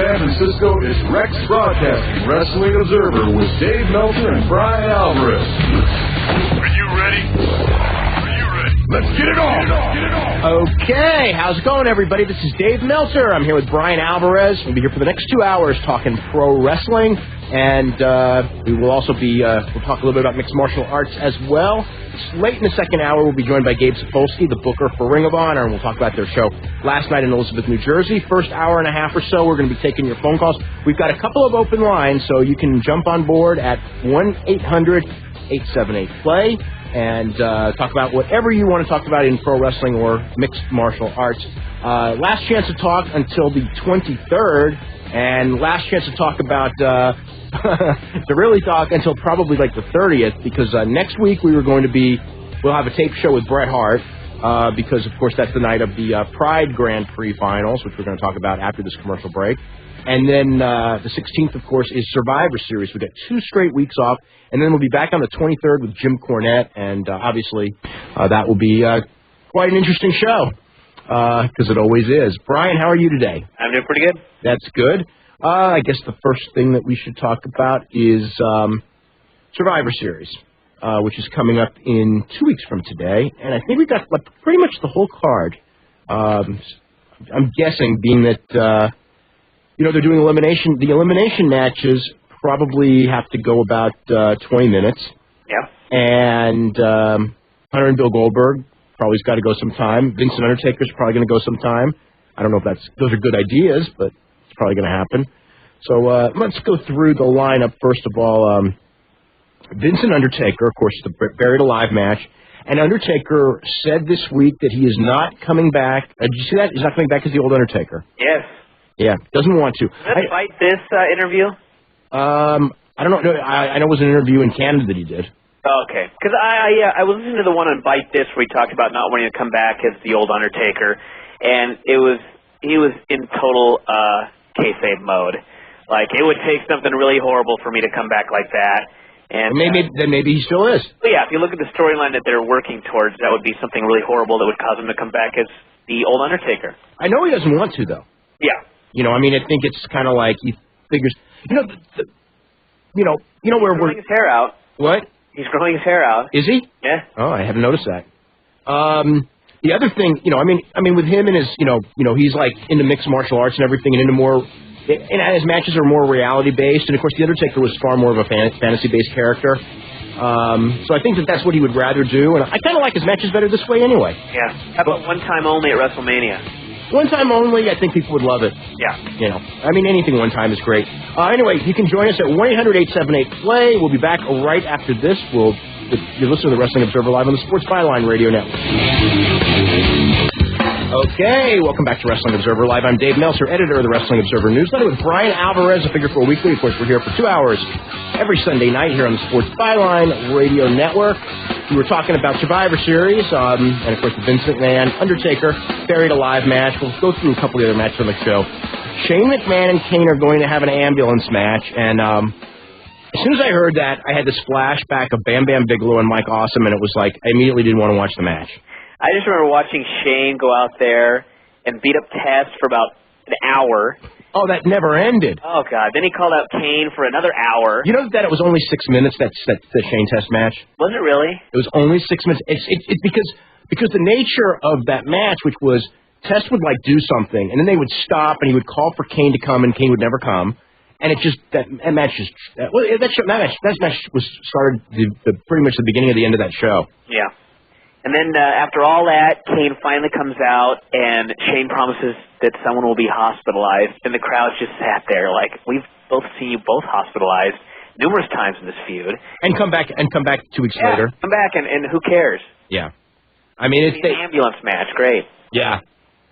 San Francisco, it's Rex Broadcasting Wrestling Observer with Dave Meltzer and Bryan Alvarez. Are you ready? Let's get it on! Okay, how's it going, everybody? This is Dave Meltzer. I'm here with Bryan Alvarez. We'll be here for the next 2 hours talking pro wrestling, and we will also be, we'll talk a little bit about mixed martial arts as well. Late in the second hour, we'll be joined by GABE, the booker for Ring of Honor, and we'll talk about their show last night in Elizabeth, New Jersey. First hour and a half or so, we're going to be taking your phone calls. We've got a couple of open lines, so you can jump on board at 1-800-878-PLAY and talk about whatever you want to talk about in pro wrestling or mixed martial arts. Last chance to talk until the 23rd, and last chance to talk about... to really talk until probably like the 30th, because next week we'll have a tape show with Bret Hart, because of course that's the night of the Pride Grand Prix finals, which we're going to talk about after this commercial break. And then the 16th, of course, is Survivor Series. We've got 2 straight weeks off, and then we'll be back on the 23rd with Jim Cornette, and obviously that will be quite an interesting show, because it always is. Bryan, how are you today? I'm doing pretty good. That's good. I guess the first thing that we should talk about is Survivor Series, which is coming up in 2 weeks from today. And I think we got pretty much the whole card. I'm guessing, being that, they're doing elimination. The elimination matches probably have to go about 20 minutes. Yeah. And Hunter and Bill Goldberg probably's got to go some time. Vincent Undertaker's probably going to go some time. I don't know if those are good ideas, but... probably going to happen. So let's go through the lineup. First of all, Vincent Undertaker, of course, the Buried Alive match. And Undertaker said this week that he is not coming back. Did you see that? He's not coming back as the old Undertaker. Yes. Yeah, doesn't want to. Let's fight this interview. I don't know. No, I know it was an interview in Canada that he did. Okay. Because I was listening to the one on Bite This where he talked about not wanting to come back as the old Undertaker. And he was in total... kayfabe mode. Like, it would take something really horrible for me to come back like that. And maybe he still is. But yeah, if you look at the storyline that they're working towards, that would be something really horrible that would cause him to come back as the old Undertaker. I know he doesn't want to, though. Yeah. I think it's kind of like he figures. Where He's growing his hair out. What? He's growing his hair out. Is he? Yeah. Oh, I haven't noticed that. The other thing, with him and his, he's like into mixed martial arts and everything, and into more, and his matches are more reality based. And of course, the Undertaker was far more of a fantasy based character. So I think that's what he would rather do, and I kind of like his matches better this way anyway. Yeah. How about one time only at WrestleMania? One time only, I think people would love it. Yeah. Anything one time is great. Anyway, you can join us at 1-800-878-PLAY. We'll be back right after this. You're listening to the Wrestling Observer Live on the Sports Byline Radio Network. Okay, welcome back to Wrestling Observer Live. I'm Dave Meltzer, editor of the Wrestling Observer Newsletter, with Bryan Alvarez, a Figure 4 Weekly. Of course, we're here for 2 hours every Sunday night here on the Sports Byline Radio Network. We were talking about Survivor Series, and of course the Vince McMahon Undertaker Buried Alive match. We'll go through a couple of the other matches on the show. Shane McMahon and Kane are going to have an ambulance match, and as soon as I heard that, I had this flashback of Bam Bam Bigelow and Mike Awesome, and it was like I immediately didn't want to watch the match. I just remember watching Shane go out there and beat up Test for about an hour. Oh, that never ended. Oh, God. Then he called out Kane for another hour. You know that it was only 6 minutes, that Shane Test match? Was it really? It was only 6 minutes. It's because the nature of that match, which was Test would, do something, and then they would stop, and he would call for Kane to come, and Kane would never come. And that match was started pretty much the beginning of the end of that show. Yeah. And then after all that, Kane finally comes out, and Shane promises that someone will be hospitalized, and the crowd just sat there like, we've both seen you both hospitalized numerous times in this feud. And come back 2 weeks later. Come back, and who cares? Yeah. It's the ambulance match, great. Yeah.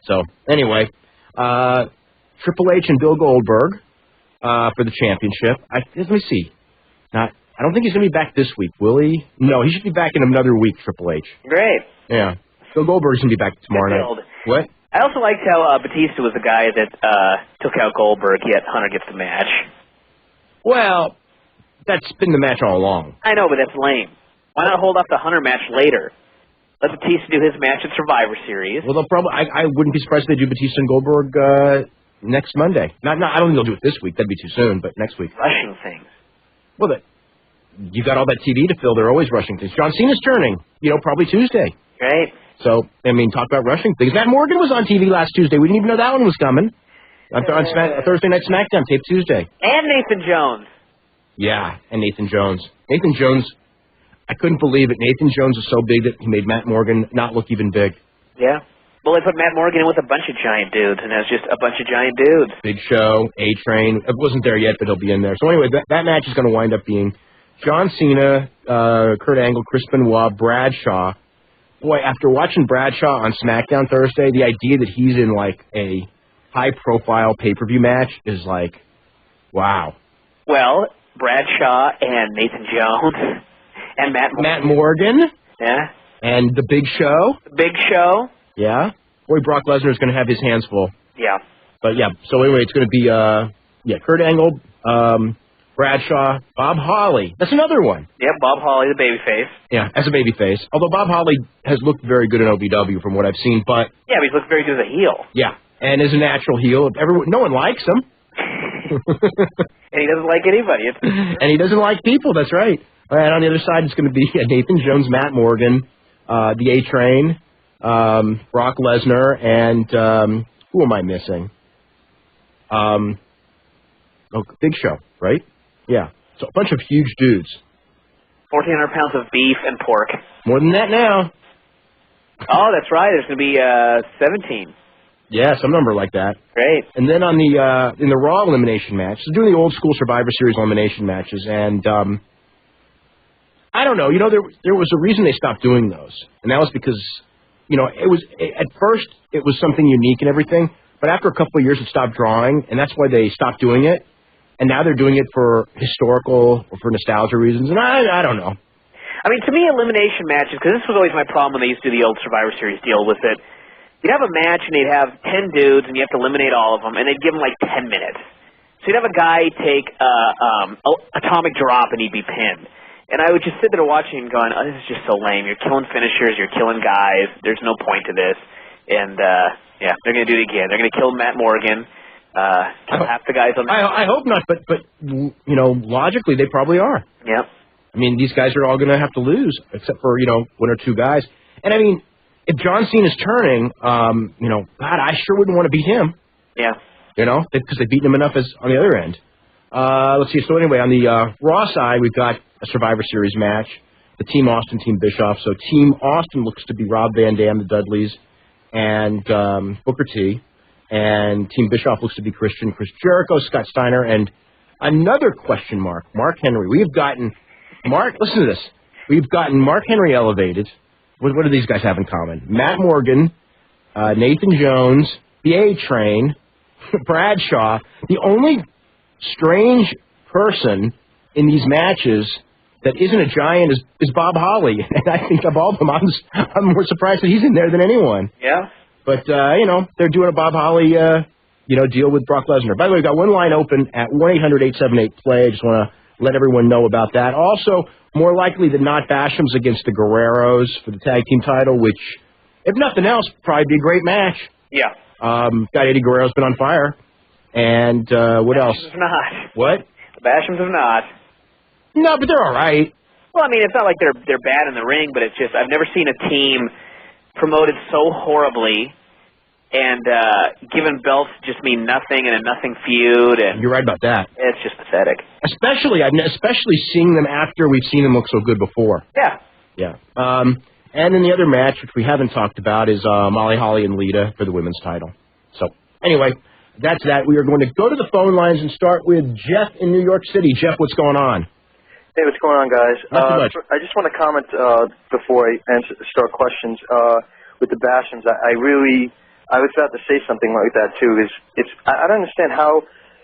So, anyway, Triple H and Bill Goldberg for the championship. Let me see. I don't think he's going to be back this week, will he? No, he should be back in another week, Triple H. Great. Yeah. Bill Goldberg's going to be back tomorrow night. What? I also liked how Batista was the guy that took out Goldberg, yet Hunter gets the match. Well, that's been the match all along. I know, but that's lame. Why not hold off the Hunter match later? Let Batista do his match at Survivor Series. Well, they'll probably. I wouldn't be surprised if they do Batista and Goldberg next Monday. I don't think they'll do it this week. That'd be too soon, but next week. Rushing things. Well, you got all that TV to fill. They're always rushing things. John Cena's turning, probably Tuesday. Right. So, talk about rushing things. Matt Morgan was on TV last Tuesday. We didn't even know that one was coming. On Thursday Night SmackDown, tape Tuesday. And Nathan Jones. Yeah, and Nathan Jones. Nathan Jones, I couldn't believe it. Nathan Jones is so big that he made Matt Morgan not look even big. Yeah. Well, they put Matt Morgan in with a bunch of giant dudes, and it's just a bunch of giant dudes. Big Show, A-Train. It wasn't there yet, but he'll be in there. So anyway, that match is going to wind up being John Cena, Kurt Angle, Chris Benoit, Bradshaw. Boy, after watching Bradshaw on SmackDown Thursday, the idea that he's in, like, a high-profile pay-per-view match is like, wow. Well, Bradshaw and Nathan Jones and Matt Morgan. Yeah. And the Big Show. The Big Show. Yeah. Boy, Brock Lesnar is going to have his hands full. Yeah. But, yeah, so anyway, it's going to be, Kurt Angle, Bradshaw, Bob Holly. That's another one. Yep, Bob Holly, the babyface. Yeah, as a babyface. Although Bob Holly has looked very good in OVW from what I've seen, but... Yeah, but he's looked very good as a heel. Yeah, and as a natural heel, no one likes him. And he doesn't like anybody. And he doesn't like people, that's right. And on the other side, it's going to be Nathan Jones, Matt Morgan, the A-Train, Brock Lesnar, and who am I missing? Big Show, right? Yeah. So a bunch of huge dudes. 1,400 pounds of beef and pork. More than that now. Oh, that's right. There's going to be 17. Yeah, some number like that. Great. And then on in the Raw elimination match, they're doing the old school Survivor Series elimination matches, and I don't know. There was a reason they stopped doing those, and that was because at first it was something unique and everything, but after a couple of years it stopped drawing, and that's why they stopped doing it. And now they're doing it for historical or for nostalgia reasons, and I don't know. I mean, to me, elimination matches, because this was always my problem when they used to do the old Survivor Series deal with it. You'd have a match, and they'd have 10 dudes, and you have to eliminate all of them, and they'd give them like 10 minutes. So you'd have a guy take atomic drop, and he'd be pinned. And I would just sit there watching and going, oh, this is just so lame. You're killing finishers. You're killing guys. There's no point to this. And, they're going to do it again. They're going to kill Matt Morgan. Kill half the guys on the... I hope not, but logically they probably are. Yep. I mean, these guys are all going to have to lose, except for, one or two guys. And, I mean, if John Cena's turning, God, I sure wouldn't want to beat him. Yeah. Because they've beaten him enough on the other end. Let's see. So, anyway, on the Raw side, we've got a Survivor Series match, the Team Austin, Team Bischoff. So, Team Austin looks to be Rob Van Dam, the Dudleys, and Booker T. And Team Bischoff looks to be Chris Jericho, Scott Steiner, and another question mark, Mark Henry. Listen to this. We've gotten Mark Henry elevated. What do these guys have in common? Matt Morgan, Nathan Jones, the A-Train, Bradshaw. The only strange person in these matches that isn't a giant is Bob Holly. And I think of all of them, I'm more surprised that he's in there than anyone. Yeah. But, they're doing a Bob Holly, deal with Brock Lesnar. By the way, we've got one line open at 1-800-878-PLAY. I just want to let everyone know about that. Also, more likely than not, Basham's against the Guerreros for the tag team title, which, if nothing else, probably be a great match. Yeah. Got Eddie Guerrero's been on fire. And what else? Basham's not. What? The Bashams have not. No, but they're all right. Well, I mean, it's not like they're bad in the ring, but it's just I've never seen a team promoted so horribly and given belts just mean nothing in a nothing feud. And you're right about that. It's just pathetic. Especially seeing them after we've seen them look so good before. Yeah. Yeah. And then the other match, which we haven't talked about, is Molly Holly and Lita for the women's title. So, anyway, that's that. We are going to go to the phone lines and start with Jeff in New York City. Jeff, what's going on? Hey, what's going on, guys? Not too much. I just want to comment before I start questions with the Bashams. I was about to say something like that too. I don't understand how,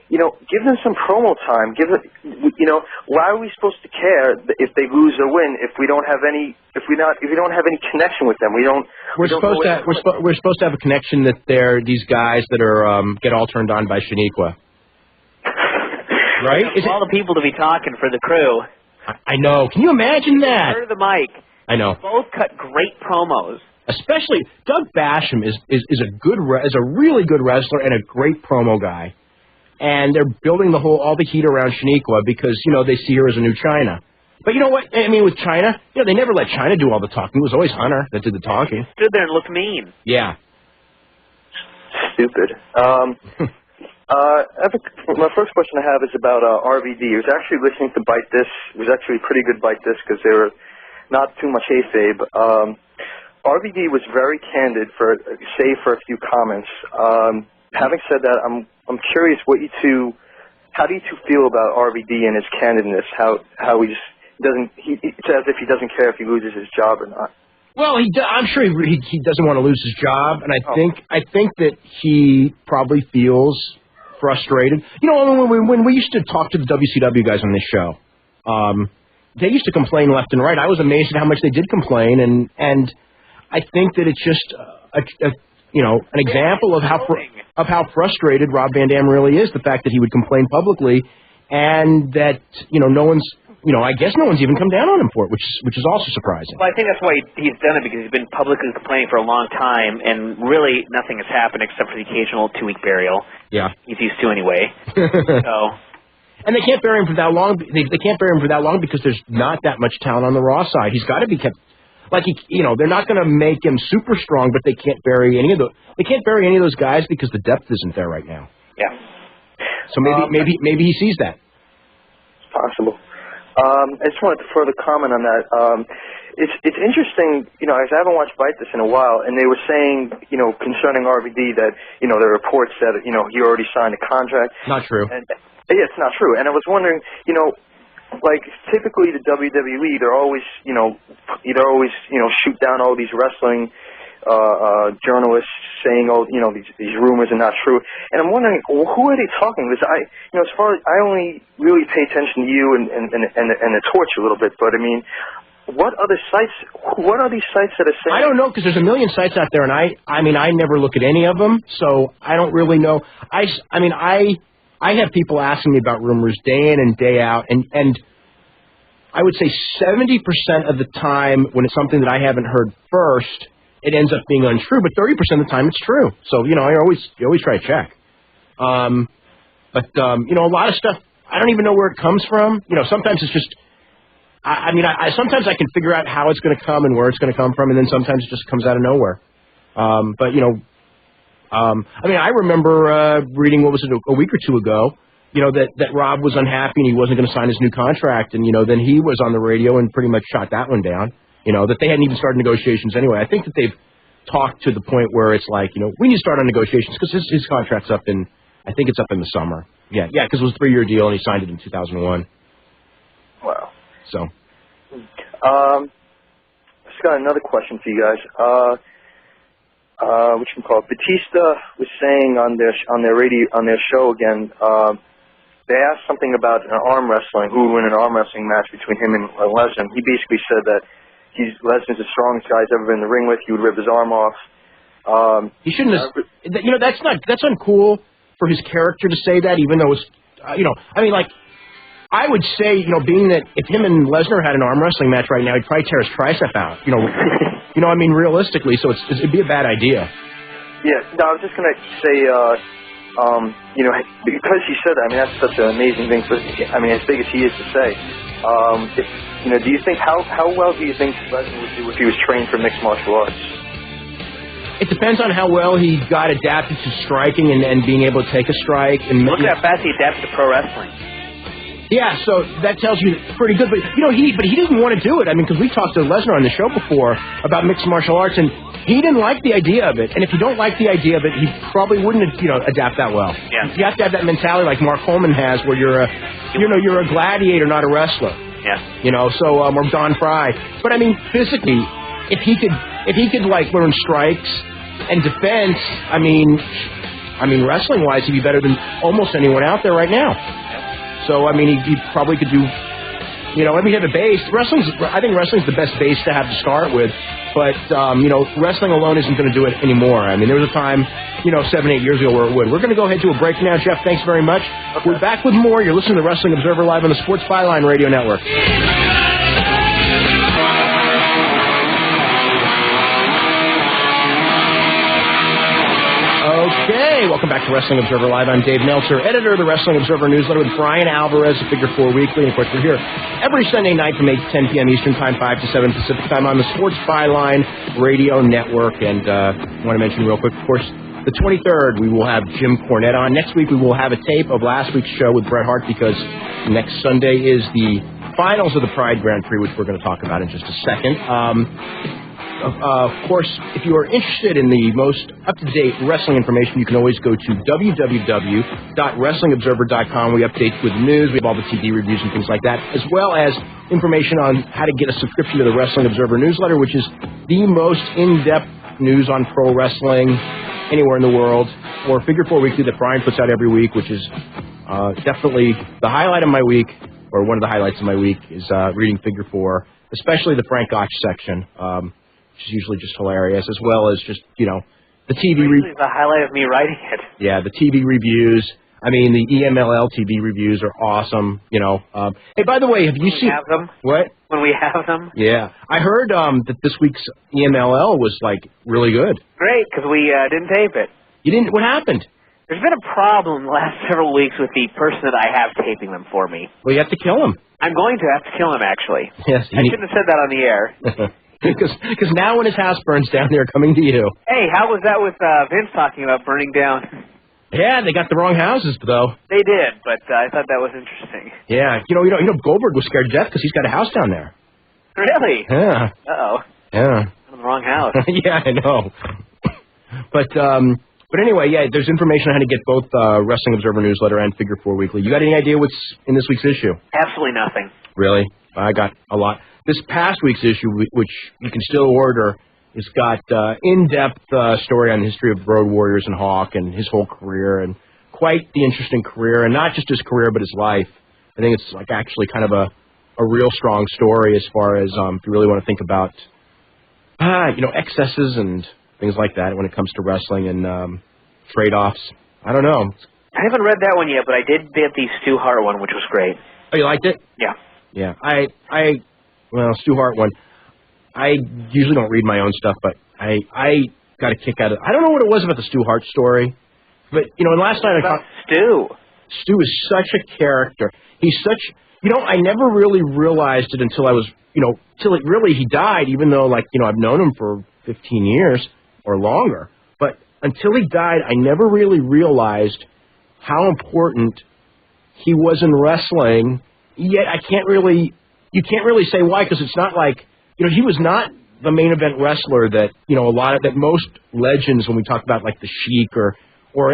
give them some promo time. Why are we supposed to care if they lose or win if we don't have any connection with them? We're supposed to have a connection that they're these guys that are get all turned on by Shaniqua. Right? All the people to be talking for the crew. I know. Can you imagine that? Turn the mic. I know. Both cut great promos. Especially Doug Basham is a really good wrestler and a great promo guy. And they're building all the heat around Shaniqua because, they see her as a new Chyna. But you know what? I mean, with Chyna, they never let Chyna do all the talking. It was always Hunter that did the talking. Stood there and looked mean. Yeah. Stupid. My first question I have is about RVD. I was actually listening to Bite This. It was actually a pretty good Bite This because they were not too much hayfabe. RVD was very candid, save for a few comments. Having said that, I'm curious how do you two feel about RVD and his candidness? How he just doesn't. It's as if he doesn't care if he loses his job or not. Well, I'm sure he doesn't want to lose his job, and I think that he probably feels frustrated. When we used to talk to the WCW guys on this show, they used to complain left and right. I was amazed at how much they did complain, and I think that it's just an example of how frustrated Rob Van Dam really is. The fact that he would complain publicly, and that no one's. I guess no one's even come down on him for it, which is also surprising. Well, I think that's why he's done it, because he's been publicly complaining for a long time, and really nothing has happened except for the occasional 2-week burial. Yeah. He's used to anyway. So. And they can't bury him for that long. They can't bury him for that long because there's not that much talent on the Raw side. He's got to be kept. They're not going to make him super strong, but they can't bury any of those guys because the depth isn't there right now. Yeah. So maybe he sees that. It's possible. I just wanted to further comment on that. It's interesting, as I haven't watched Bite This in a while, and they were saying, concerning RVD that, there are reports that, he already signed a contract. Not true. And, yeah, it's not true. And I was wondering, typically the WWE, they're always shoot down all these wrestling journalists saying, these rumors are not true. And I'm wondering, who are they talking? Because as far as I only really pay attention to you and the Torch a little bit, but I mean, what are these sites that are saying? I don't know, because there's a million sites out there, and I never look at any of them, so I don't really know. I have people asking me about rumors day in and day out, and I would say 70% of the time when it's something that I haven't heard first, it ends up being untrue, but 30% of the time it's true. So, you always try to check. But a lot of stuff, I don't even know where it comes from. Sometimes it's just, sometimes I can figure out how it's going to come and where it's going to come from, and then sometimes it just comes out of nowhere. I remember reading, a week or two ago, that Rob was unhappy and he wasn't going to sign his new contract, and, then he was on the radio and pretty much shot that one down. That they hadn't even started negotiations anyway. I think that they've talked to the point where it's like, we need to start on negotiations because his contract's up in, I think it's up in the summer. Yeah, because it was a 3-year deal and he signed it in 2001. Wow. So. Just got another question for you guys. Batista was saying on their show again, they asked something about arm wrestling, who would win an arm wrestling match between him and Lesnar. He basically said that Lesnar's the strongest guy he's ever been in the ring with. He would rip his arm off. He shouldn't have. That's uncool for his character to say that, even though it's, I would say, being that if him and Lesnar had an arm wrestling match right now, he'd probably tear his tricep out. Realistically, so it'd be a bad idea. Yeah, no, I was just gonna say, because he said that, that's such an amazing thing. As big as he is to say, do you think how well do you think Lesnar would do if he was trained for mixed martial arts? It depends on how well he got adapted to striking and being able to take a strike. And look at how fast he adapted to pro wrestling. Yeah, so that tells you pretty good. But he didn't want to do it. Because we talked to Lesnar on the show before about mixed martial arts, and he didn't like the idea of it. And if you don't like the idea of it, he probably wouldn't adapt that well. Yeah. You have to have that mentality like Mark Coleman has, where you're a gladiator, not a wrestler. Yeah. Or Don Fry. But physically, if he could learn strikes and defense, wrestling wise, he'd be better than almost anyone out there right now. So he probably could do, he had a base. I think wrestling's the best base to have to start with. But wrestling alone isn't going to do it anymore. There was a time, 7-8 years ago where it would. We're going to go ahead to a break now, Jeff. Thanks very much. Okay. We're back with more. You're listening to Wrestling Observer Live on the Sports Byline Radio Network. Okay, welcome back to Wrestling Observer Live. I'm Dave Meltzer, editor of the Wrestling Observer newsletter with Bryan, Alvarez of Figure 4 Weekly. And of course, we're here every Sunday night from 8 to 10 p.m. Eastern Time, 5 to 7 Pacific Time on the Sports Byline Radio Network. And I want to mention real quick, of course, the 23rd, we will have Jim Cornette on. Next week, we will have a tape of last week's show with Bret Hart because next Sunday is the finals of the Pride Grand Prix, which we're going to talk about in just a second. Of course, if you are interested in the most up-to-date wrestling information, you can always go to www.wrestlingobserver.com. We update with news. We have all the TV reviews and things like that, as well as information on how to get a subscription to the Wrestling Observer newsletter, which is the most in-depth news on pro wrestling anywhere in the world, or Figure 4 Weekly that Bryan puts out every week, which is definitely the highlight of my week, or one of the highlights of my week, is reading Figure 4, especially the Frank Gotch section. Which is usually just hilarious, as well as just, you know, the TV reviews. The highlight of me writing it. Yeah, the TV reviews. I mean, the EMLL TV reviews are awesome, you know. Hey, by the way, have you seen... have them? What? When we have them? Yeah. I heard that this week's EMLL was, like, really good. Great, because we didn't tape it. You didn't? What happened? There's been a problem the last several weeks with the person that I have taping them for me. Well, you have to kill him. I'm going to have to kill him, actually. Yes. I shouldn't have said that on the air. Because now when his house burns down, they're coming to you. Hey, how was that with Vince talking about burning down? Yeah, they got the wrong houses, though. They did, but I thought that was interesting. Yeah, you know, Goldberg was scared to death because he's got a house down there. Really? Yeah. Uh-oh. Yeah. I'm in the wrong house. Yeah, I know. But anyway, yeah, there's information on how to get both Wrestling Observer newsletter and Figure 4 Weekly. You got any idea what's in this week's issue? Absolutely nothing. Really? I got a lot. This past week's issue, which you can still order, has got in-depth story on the history of Road Warriors and Hawk and his whole career, and quite the interesting career, and not just his career, but his life. I think it's like actually kind of a real strong story as far as if you really want to think about, excesses and things like that when it comes to wrestling and trade-offs. I don't know. I haven't read that one yet, but I did get the Stu Hart one, which was great. Oh, you liked it? Yeah. Yeah. Stu Hart one. I usually don't read my own stuff, but I got a kick out of it. I don't know what it was about the Stu Hart story, but, and last night I thought... Stu is such a character. He's such... I never really realized it until I was, till he died, even though, I've known him for 15 years or longer. But until he died, I never really realized how important he was in wrestling. Yet you can't really say why, because it's not like, he was not the main event wrestler that, that most legends, when we talk about like the Sheik or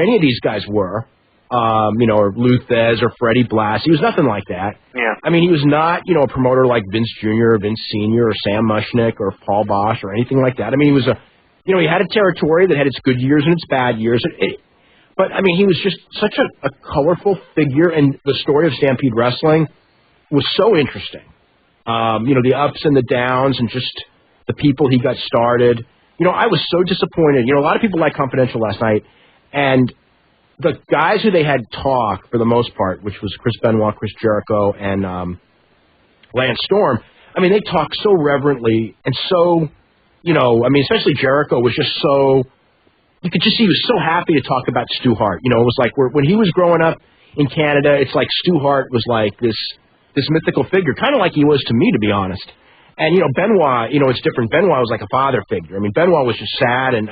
any of these guys were, or Lou Thez or Freddie Blassie. He was nothing like that. Yeah. I mean, he was not, a promoter like Vince Jr. or Vince Sr. or Sam Mushnick or Paul Bosch or anything like that. I mean, he was he had a territory that had its good years and its bad years. But, I mean, he was just such a colorful figure, and the story of Stampede Wrestling was so interesting. The ups and the downs and just the people he got started. I was so disappointed. A lot of people liked Confidential last night, and the guys who they had talk, for the most part, which was Chris Benoit, Chris Jericho, and Lance Storm, I mean, they talked so reverently and so, especially Jericho was just so, you could just see he was so happy to talk about Stu Hart. It was like when he was growing up in Canada, it's like Stu Hart was like this mythical figure, kind of like he was to me, to be honest. And, Benoit, it's different. Benoit was like a father figure. I mean, Benoit was just sad, and,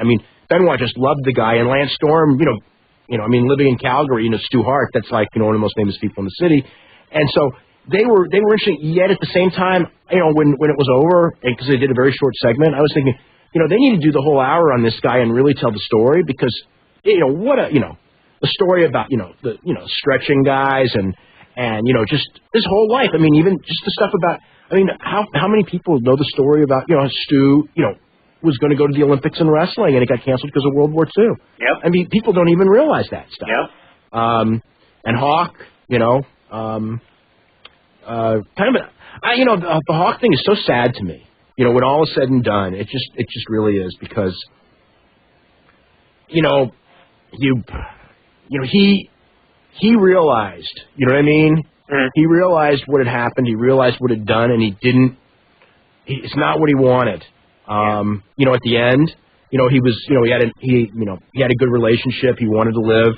Benoit just loved the guy. And Lance Storm, living in Calgary, Stu Hart, that's like, one of the most famous people in the city. And so they were interesting, yet at the same time, when it was over, because they did a very short segment, I was thinking, they need to do the whole hour on this guy and really tell the story, because, the story about, stretching guys and just his whole life. I mean, even just the stuff about, how many people know the story about, Stu, was going to go to the Olympics in wrestling and it got canceled because of World War II. Yep. I mean, people don't even realize that stuff. Yep. And Hawk, the Hawk thing is so sad to me. When all is said and done, it just really is, because, he realized, you know what I mean? Mm. He realized what had happened. He realized what had done, and it's not what he wanted. At the end, he was, he had a good relationship. He wanted to live.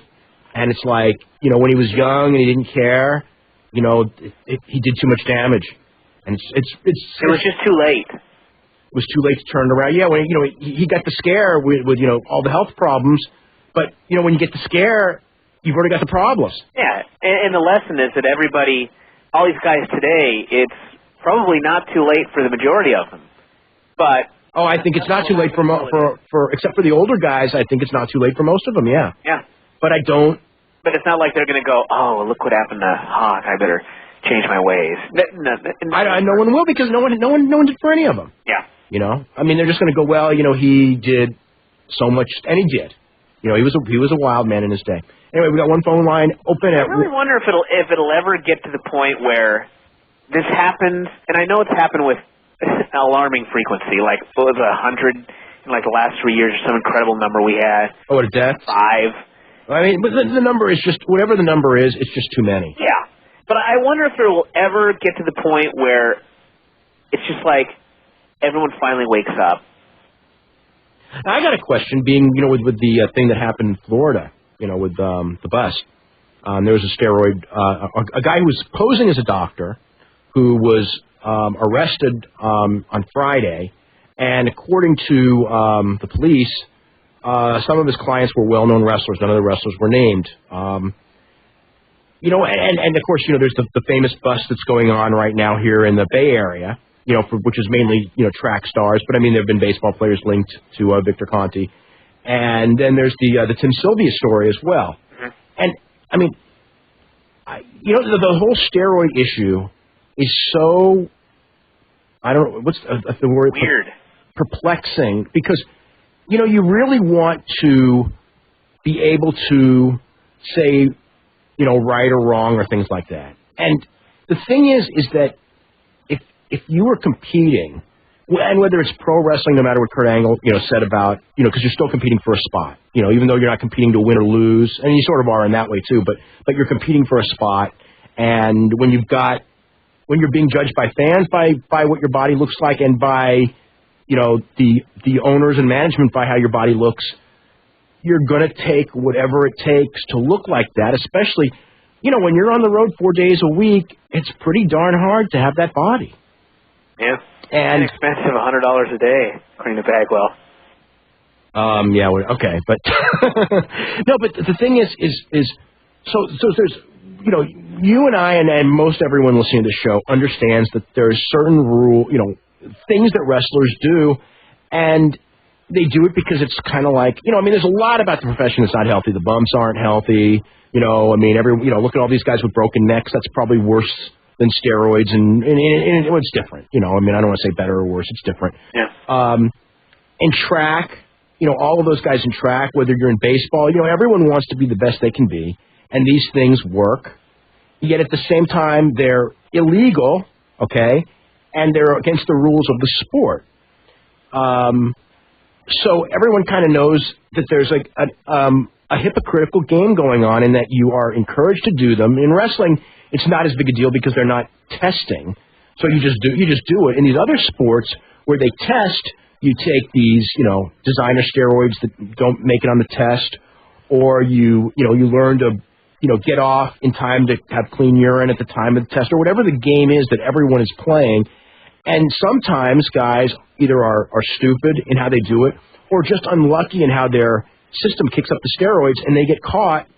And it's like, when he was young and he didn't care, he did too much damage. And it was just too late. It was too late to turn it around. Yeah, when he got the scare with all the health problems, but when you get the scare, you've already got the problems. Yeah, and the lesson is that all these guys today, it's probably not too late for the majority of them. But I think it's not too late for except for the older guys. I think it's not too late for most of them. Yeah. Yeah. But I don't. But it's not like they're going to go, oh, look what happened to Hawk. I better change my ways. No one will, because no one did for any of them. Yeah. I mean, they're just going to go, well, he did so much, and he did. He was a wild man in his day. Anyway, we got one phone line open. I really wonder if it'll ever get to the point where this happens, and I know it's happened with alarming frequency. Like, what was it, 100 in like the last 3 years, or some incredible number we had? Oh, a death? 5. I mean, but the number is just, whatever the number is, it's just too many. Yeah. But I wonder if it will ever get to the point where it's just like everyone finally wakes up. Now, I got a question, being, with the thing that happened in Florida, with the bus. There was a steroid, a guy who was posing as a doctor who was arrested on Friday, and according to the police, some of his clients were well-known wrestlers. None of the wrestlers were named. And of course, there's the famous bust that's going on right now here in the Bay Area, which is mainly, track stars. But, I mean, there have been baseball players linked to Victor Conte. And then there's the Tim Sylvia story as well. Mm-hmm. And, I mean, the whole steroid issue is so, I don't know, what's the word? Weird. Perplexing, because, you really want to be able to say, right or wrong or things like that. And the thing is that if you were competing, and whether it's pro wrestling, no matter what Kurt Angle, said about, because you're still competing for a spot, even though you're not competing to win or lose, and you sort of are in that way too, but you're competing for a spot, and when you're being judged by fans by what your body looks like, and by, the owners and management by how your body looks, you're going to take whatever it takes to look like that, especially, when you're on the road 4 days a week, it's pretty darn hard to have that body. Yeah. And expensive, $100 a day, according to Bagwell. Yeah, okay, but no, but the thing is so there's, you and I and most everyone listening to the show understands that there's certain things that wrestlers do, and they do it because it's kind of like, there's a lot about the profession that's not healthy. The bumps aren't healthy, look at all these guys with broken necks. That's probably worse than steroids, and it's different. I don't want to say better or worse. It's different. Yeah. In track, all of those guys in track, whether you're in baseball, everyone wants to be the best they can be, and these things work. Yet at the same time, they're illegal, okay, and they're against the rules of the sport. So everyone kind of knows that there's like a hypocritical game going on, in that you are encouraged to do them. In wrestling, it's not as big a deal because they're not testing. So you just do it. In these other sports where they test, you take these, designer steroids that don't make it on the test, or you learn to, get off in time to have clean urine at the time of the test, or whatever the game is that everyone is playing. And sometimes guys either are stupid in how they do it, or just unlucky in how their system kicks up the steroids, and they get caught.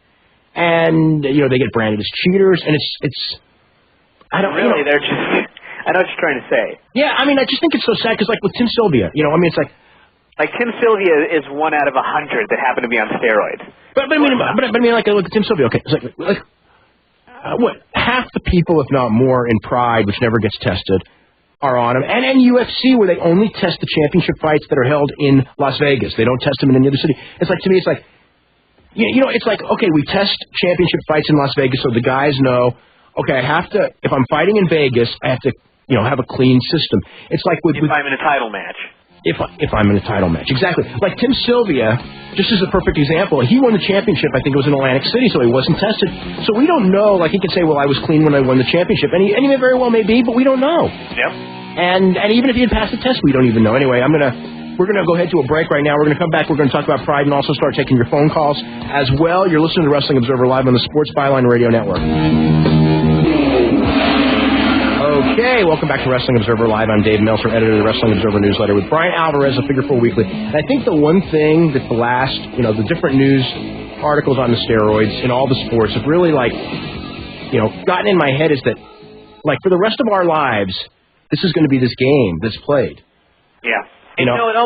And, they get branded as cheaters, and it's I don't really, they're just, I know what you're trying to say. Yeah, I just think it's so sad, because, like, with Tim Sylvia, it's like... Like, Tim Sylvia is 1 out of 100 that happen to be on steroids. But like, look at Tim Sylvia, okay, it's like what, half the people, if not more, in Pride, which never gets tested, are on him, and UFC, where they only test the championship fights that are held in Las Vegas. They don't test them in any other city. It's like, to me, it's like, it's like, okay, we test championship fights in Las Vegas so the guys know, okay, I have to, if I'm fighting in Vegas, I have to, have a clean system. It's like if I'm in a title match. If I'm in a title match, exactly. Like Tim Sylvia, just as a perfect example, he won the championship, I think it was in Atlantic City, so he wasn't tested. So we don't know, like he can say, well, I was clean when I won the championship, and he very well may be, but we don't know. Yep. And even if he had passed the test, we don't even know. Anyway, I'm going to We're going to go ahead to a break right now. We're going to come back. We're going to talk about Pride and also start taking your phone calls as well. You're listening to Wrestling Observer Live on the Sports Byline Radio Network. Okay, welcome back to Wrestling Observer Live. I'm Dave Meltzer, editor of the Wrestling Observer newsletter with Bryan Alvarez of Figure 4 Weekly. And I think the one thing that the last, the different news articles on the steroids in all the sports have really, gotten in my head is that, for the rest of our lives, this is going to be this game that's played. Yeah. And, it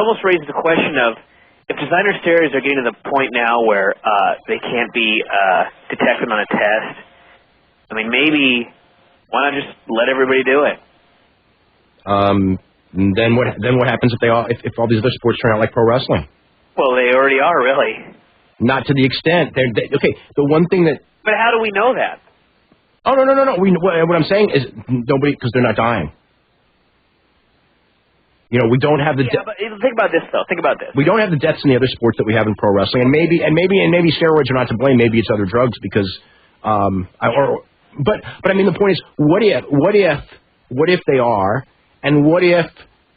almost raises the question of, if designer steroids are getting to the point now where they can't be detected on a test, I mean, maybe... why not just let everybody do it? Then what happens if all these other sports turn out like pro wrestling? Well, they already are, really. Not to the extent. Okay, the one thing that... But how do we know that? Oh, no. What I'm saying is nobody, because they're not dying. We don't have the... but think about this, though. Think about this. We don't have the deaths in the other sports that we have in pro wrestling. And maybe steroids are not to blame. Maybe it's other drugs because... But I mean, the point is, what if they are, and what if,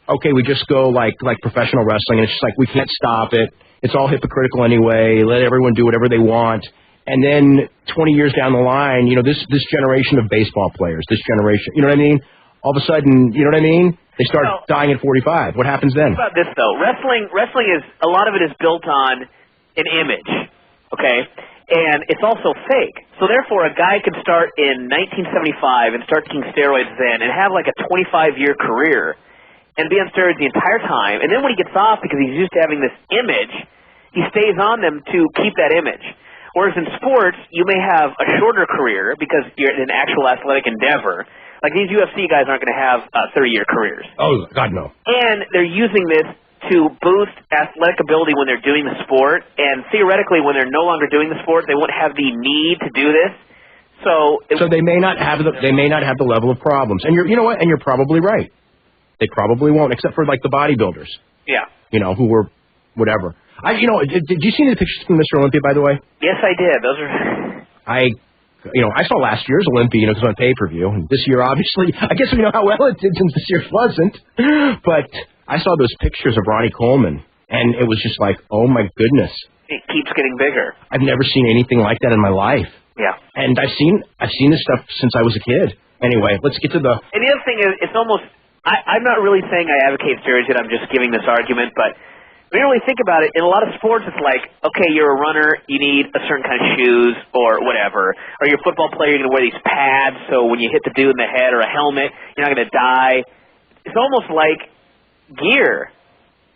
we just go like professional wrestling, and it's just we can't stop it. It's all hypocritical anyway. Let everyone do whatever they want. And then 20 years down the line, this generation of baseball players, this generation, you know what I mean? All of a sudden, you know what I mean? They start dying at 45. What happens then? Think about this, though. Wrestling is, a lot of it is built on an image, okay? And it's also fake. So therefore, a guy could start in 1975 and start taking steroids then and have a 25-year career and be on steroids the entire time. And then when he gets off, because he's used to having this image, he stays on them to keep that image. Whereas in sports, you may have a shorter career because you're in an actual athletic endeavor. Like these UFC guys aren't going to have 30-year careers. Oh, God, no. And they're using this to boost athletic ability when they're doing the sport, and theoretically, when they're no longer doing the sport, they won't have the need to do this. So they may not have the level of problems, and you know what? And you're probably right. They probably won't, except for the bodybuilders. Yeah. Who were whatever. Did you see the pictures from Mr. Olympia, by the way? Yes, I did. Those are. I saw last year's Olympia, because it was on pay-per-view. And this year, obviously, I guess we know how well it did since this year wasn't. But I saw those pictures of Ronnie Coleman, and it was just oh my goodness. It keeps getting bigger. I've never seen anything like that in my life. Yeah. And I've seen this stuff since I was a kid. Anyway, let's get to the... And the other thing is, it's almost... I'm not really saying I advocate steroids yet, I'm just giving this argument, but when you really think about it, in a lot of sports, it's okay, you're a runner, you need a certain kind of shoes or whatever. Or you're a football player, you're going to wear these pads, so when you hit the dude in the head, or a helmet, you're not going to die. It's almost like gear.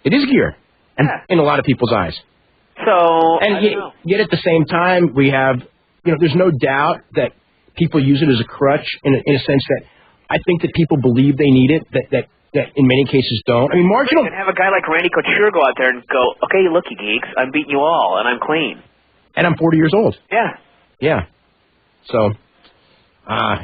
It is gear, and in a lot of people's eyes. So, yet at the same time, we have, there's no doubt that people use it as a crutch in a sense that I think that people believe they need it, that in many cases don't. I mean, marginal... And have a guy like Randy Couture go out there and go, okay, look, you geeks, I'm beating you all, and I'm clean. And I'm 40 years old. Yeah. Yeah. So,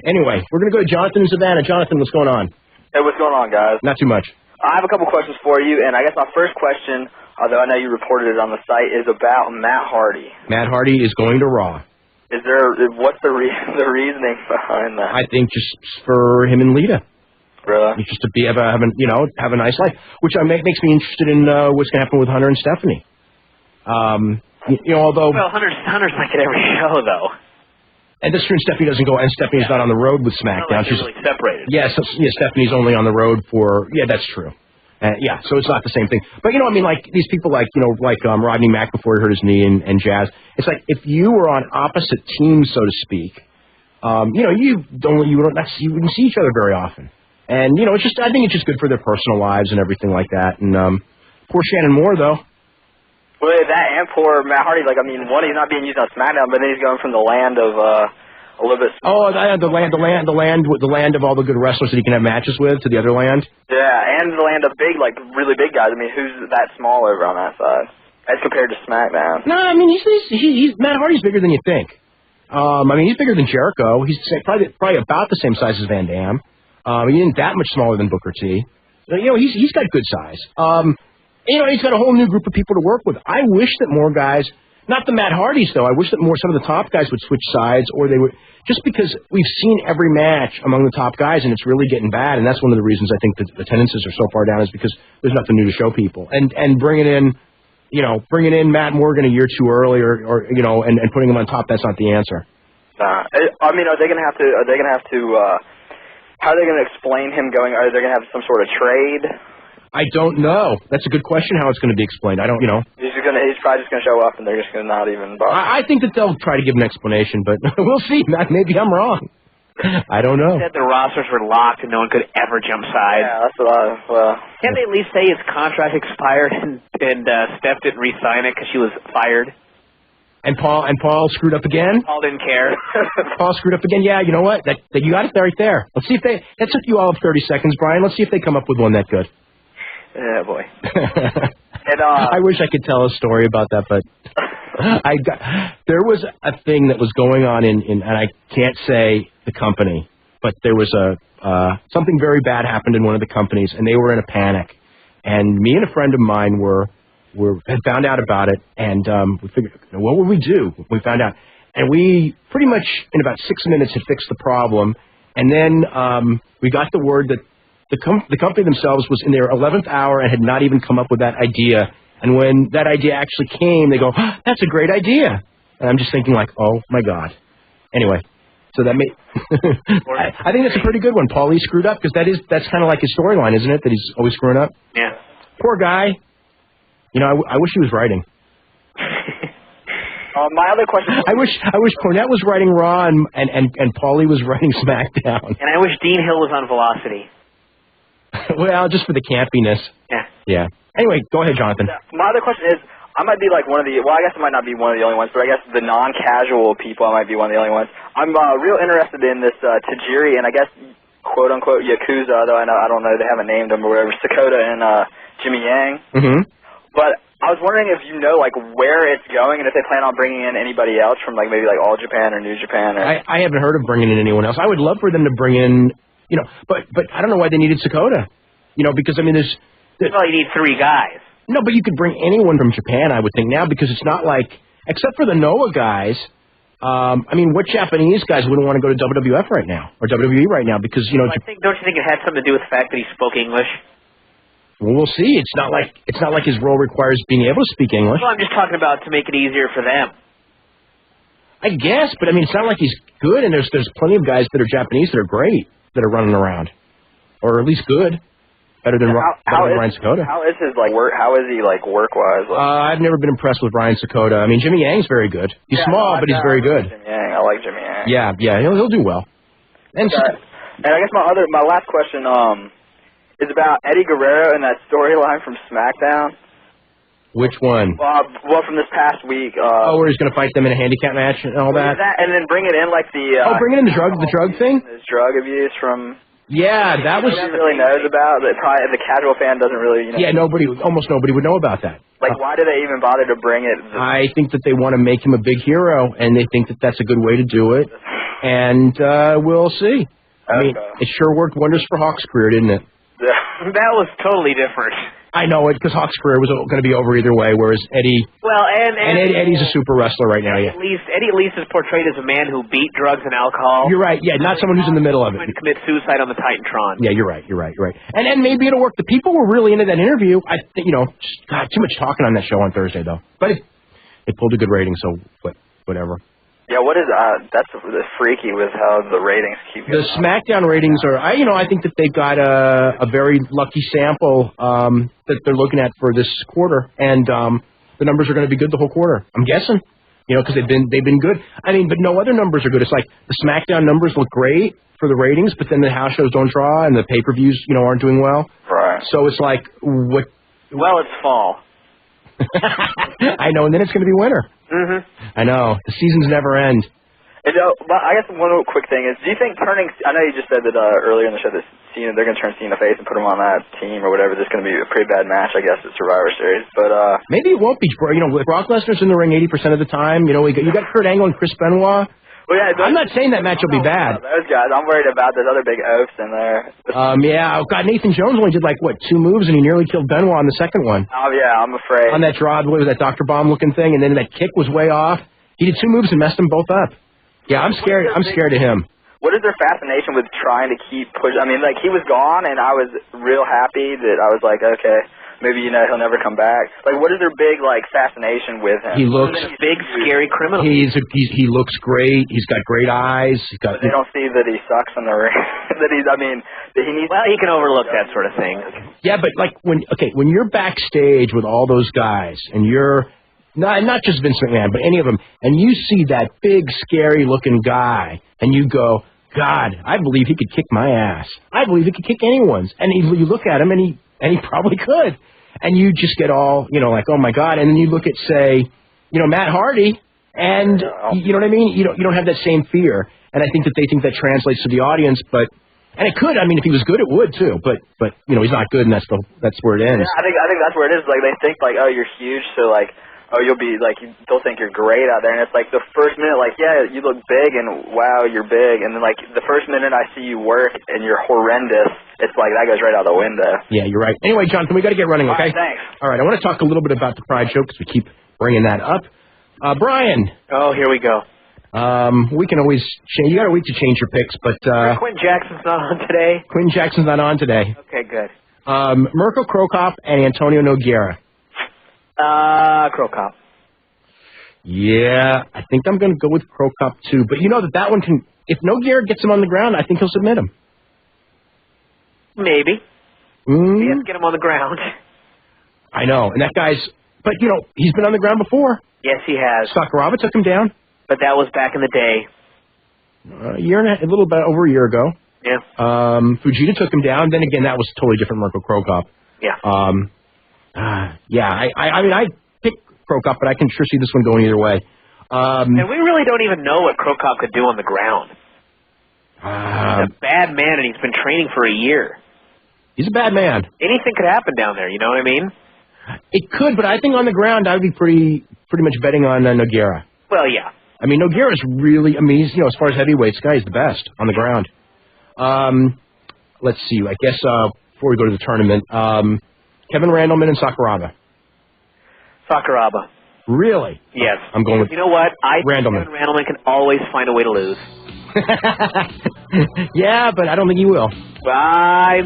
anyway, we're going to go to Jonathan in Savannah. Jonathan, what's going on? Hey, what's going on, guys? Not too much. I have a couple questions for you, and I guess my first question, although I know you reported it on the site, is about Matt Hardy. Matt Hardy is going to Raw. What's the reasoning behind that? I think just for him and Lita. Really? Just to have a nice life, which makes me interested in what's going to happen with Hunter and Stephanie. Although Hunter's like at every show though. And that's true. Stephanie doesn't go, and Stephanie's not on the road with SmackDown. She's really separated. Yes, Stephanie's only on the road for. Yeah, that's true. So it's not the same thing. But these people Rodney Mack before he hurt his knee and Jazz. It's like if you were on opposite teams, so to speak. You wouldn't see each other very often. And I think it's just good for their personal lives and everything like that. And poor Shannon Moore though. Well, that and poor Matt Hardy. One, he's not being used on SmackDown, but then he's going from the land of a little bit. Oh, the land of all the good wrestlers that he can have matches with to the other land. Yeah, and the land of really big guys. I mean, who's that small over on that side as compared to SmackDown? No, I mean he's Matt Hardy's bigger than you think. He's bigger than Jericho. He's probably about the same size as Van Dam. He isn't that much smaller than Booker T. He's got good size. He's got a whole new group of people to work with. I wish that more guys, Not the Matt Hardys, though. I wish that some of the top guys would switch sides, or they would, just because we've seen every match among the top guys, and it's really getting bad, and that's one of the reasons I think that the attendances are so far down is because there's nothing new to show people. And bringing in Matt Morgan a year too early, or and putting him on top, that's not the answer. I mean, are they going to have to? How are they going to explain him going? Are they going to have some sort of trade? I don't know. That's a good question. How it's going to be explained? I don't. He's probably just going to show up, and they're just going to not even bother. I think that they'll try to give an explanation, but we'll see. Maybe I'm wrong. I don't know. He said the rosters were locked and no one could ever jump side. Yeah, that's what Can't they at least say his contract expired and Steph didn't re-sign it because she was fired? And Paul screwed up again? Paul didn't care. Paul screwed up again? Yeah, you know what? That you got it right there. Let's see if that took you all of 30 seconds, Brian. Let's see if they come up with one that good. Yeah, boy. And, I wish I could tell a story about that, but there was a thing that was going on and I can't say the company, but there was something very bad happened in one of the companies, and they were in a panic. And me and a friend of mine had found out about it, and we figured, what would we do? We found out, and we pretty much in about 6 minutes had fixed the problem, and then we got the word that the company themselves was in their 11th hour and had not even come up with that idea. And when that idea actually came, they go, that's a great idea. And I'm just thinking like, oh, my God. Anyway, so that I think that's a pretty good one. Paulie screwed up because that's kind of like his storyline, isn't it, that he's always screwing up? Yeah. Poor guy. I wish he was writing. My other question. I wish Cornette was writing Raw and Paulie was writing SmackDown. And I wish Dean Hill was on Velocity. Well, just for the campiness. Yeah. Anyway, go ahead, Jonathan. My other question is, I might be like one of the, well, I guess I might not be one of the only ones, but I guess the non-casual people, I might be one of the only ones. I'm real interested in this Tajiri and I guess, quote-unquote, Yakuza, though I don't know, they haven't named them or whatever, Sakota and Jimmy Yang. Mm-hmm. But I was wondering if you know, like, where it's going and if they plan on bringing in anybody else from, like, maybe like All Japan or New Japan. Or... I haven't heard of bringing in anyone else. I would love for them to bring in, but I don't know why they needed Sakota. Because, I mean, there's... Well, you need 3 guys. No, but you could bring anyone from Japan, I would think, now, because it's not like, except for the Noah guys, I mean, what Japanese guys wouldn't want to go to WWF right now, or WWE right now, because, don't you think it had something to do with the fact that he spoke English? Well, we'll see. It's not like his role requires being able to speak English. Well, I'm just talking about to make it easier for them. I guess, but I mean, it's not like he's good, and there's plenty of guys that are Japanese that are great, that are running around, or at least good. Better than Ryan Sakota. How is his work? How is he work-wise? I've never been impressed with Ryan Sakota. I mean, Jimmy Yang's very good. He's small, but he's very good. Jimmy Yang. I like Jimmy Yang. Yeah, he'll do well. And I guess my last question is about Eddie Guerrero and that storyline from SmackDown. Which one? Well, from this past week. Where he's going to fight them in a handicap match and all that. And then bring it in bring it in the drug thing. His drug abuse from. Yeah, that was... Nobody really knows about it. Probably the casual fan doesn't really, Yeah, almost nobody would know about that. Why do they even bother to bring it? I think that they want to make him a big hero, and they think that that's a good way to do it. And we'll see. I mean, it sure worked wonders for Hawk's career, didn't it? That was totally different. I know it, because Hawk's career was going to be over either way, whereas Eddie... Well, and Eddie's a super wrestler right now, yeah. Eddie at least is portrayed as a man who beat drugs and alcohol. You're right, yeah, not someone who's in the middle of it. Trying to commit suicide on the Titantron. Yeah, you're right. And maybe it'll work. The people were really into that interview. God, too much talking on that show on Thursday, though. But it pulled a good rating, so whatever. Yeah, what is that's freaky with how the ratings keep going. The SmackDown ratings are, I think that they've got a very lucky sample that they're looking at for this quarter, and the numbers are going to be good the whole quarter. I'm guessing, because they've been good. I mean, but no other numbers are good. It's like the SmackDown numbers look great for the ratings, but then the house shows don't draw, and the pay-per-views, aren't doing well. Right. So it's like what? Well, it's fall. I know, and then it's going to be winter. Mm-hmm. I know. The seasons never end. And, but I guess one quick thing is, do you think turning... I know you just said that earlier in the show that Cena, they're going to turn Cena face and put him on that team or whatever. This is going to be a pretty bad match, I guess, at Survivor Series. But maybe it won't be. Brock Lesnar's in the ring 80% of the time. You got Kurt Angle and Chris Benoit. Well, yeah, I'm not saying that match will be bad. Those guys, I'm worried about those other big oafs in there. Yeah. Oh, God, Nathan Jones only did, 2 moves, and he nearly killed Benoit on the second one. Oh, yeah, I'm afraid. On that draw, what was that Dr. Bomb-looking thing, and then that kick was way off. He did 2 moves and messed them both up. Yeah, I'm scared. I'm scared of him. What is their fascination with trying to keep pushing? I mean, he was gone, and I was real happy that I was like, okay, maybe, he'll never come back. What is their big, fascination with him? He looks... He's a big, scary criminal. He looks great. He's got great eyes. But they don't see that he sucks in the ring. That he needs... Well, he can overlook that sort of thing. Yeah, but, when you're backstage with all those guys, and you're... Not just Vince McMahon, but any of them, and you see that big, scary-looking guy, and you go, God, I believe he could kick my ass. I believe he could kick anyone's. And you look at him, and he probably could. And you just get all, oh, my God. And then you look at, say, Matt Hardy, and, you know what I mean? You don't have that same fear. And I think that they think that translates to the audience, but... And it could. I mean, if he was good, it would, too. But he's not good, and that's where it ends. Yeah, I think that's where it is. They think, oh, you're huge, so, oh, you'll be, they'll think you're great out there. And it's the first minute, yeah, you look big, and wow, you're big. And then, the first minute I see you work, and you're horrendous, it's that goes right out the window. Yeah, you're right. Anyway, Jonathan, we got to get running, okay? All right, thanks. All right, I want to talk a little bit about the Pride Show, because we keep bringing that up. Bryan. Oh, here we go. We can always change. You got a week to change your picks, but... Quinn Jackson's not on today? Quinn Jackson's not on today. Okay, good. Mirko Cro Cop and Antonio Nogueira. Cro Cop. Yeah, I think I'm going to go with Cro Cop, too. But that one can... If Nogueira gets him on the ground, I think he'll submit him. Maybe. He has to get him on the ground. I know, and that guy's... But, he's been on the ground before. Yes, he has. Sakuraba took him down. But that was back in the day. A little bit over a year ago. Yeah. Fujita took him down. Then again, that was totally different Mirko Cro Cop. Yeah. Yeah, I mean, I picked Cro Cop, but I can sure see this one going either way. And we really don't even know what Cro Cop could do on the ground. He's a bad man, and he's been training for a year. He's a bad man. Anything could happen down there, you know what I mean? It could, but I think on the ground, I would be pretty much betting on Nogueira. Well, yeah. I mean, Nogueira's really, he's, as far as heavyweights, guy is the best on the ground. Let's see, I guess before we go to the tournament, Kevin Randleman and Sakuraba. Sakuraba. Really? Yes. I'm going with You know what? I think Randleman. Kevin Randleman can always find a way to lose. Yeah, but I don't think he will. I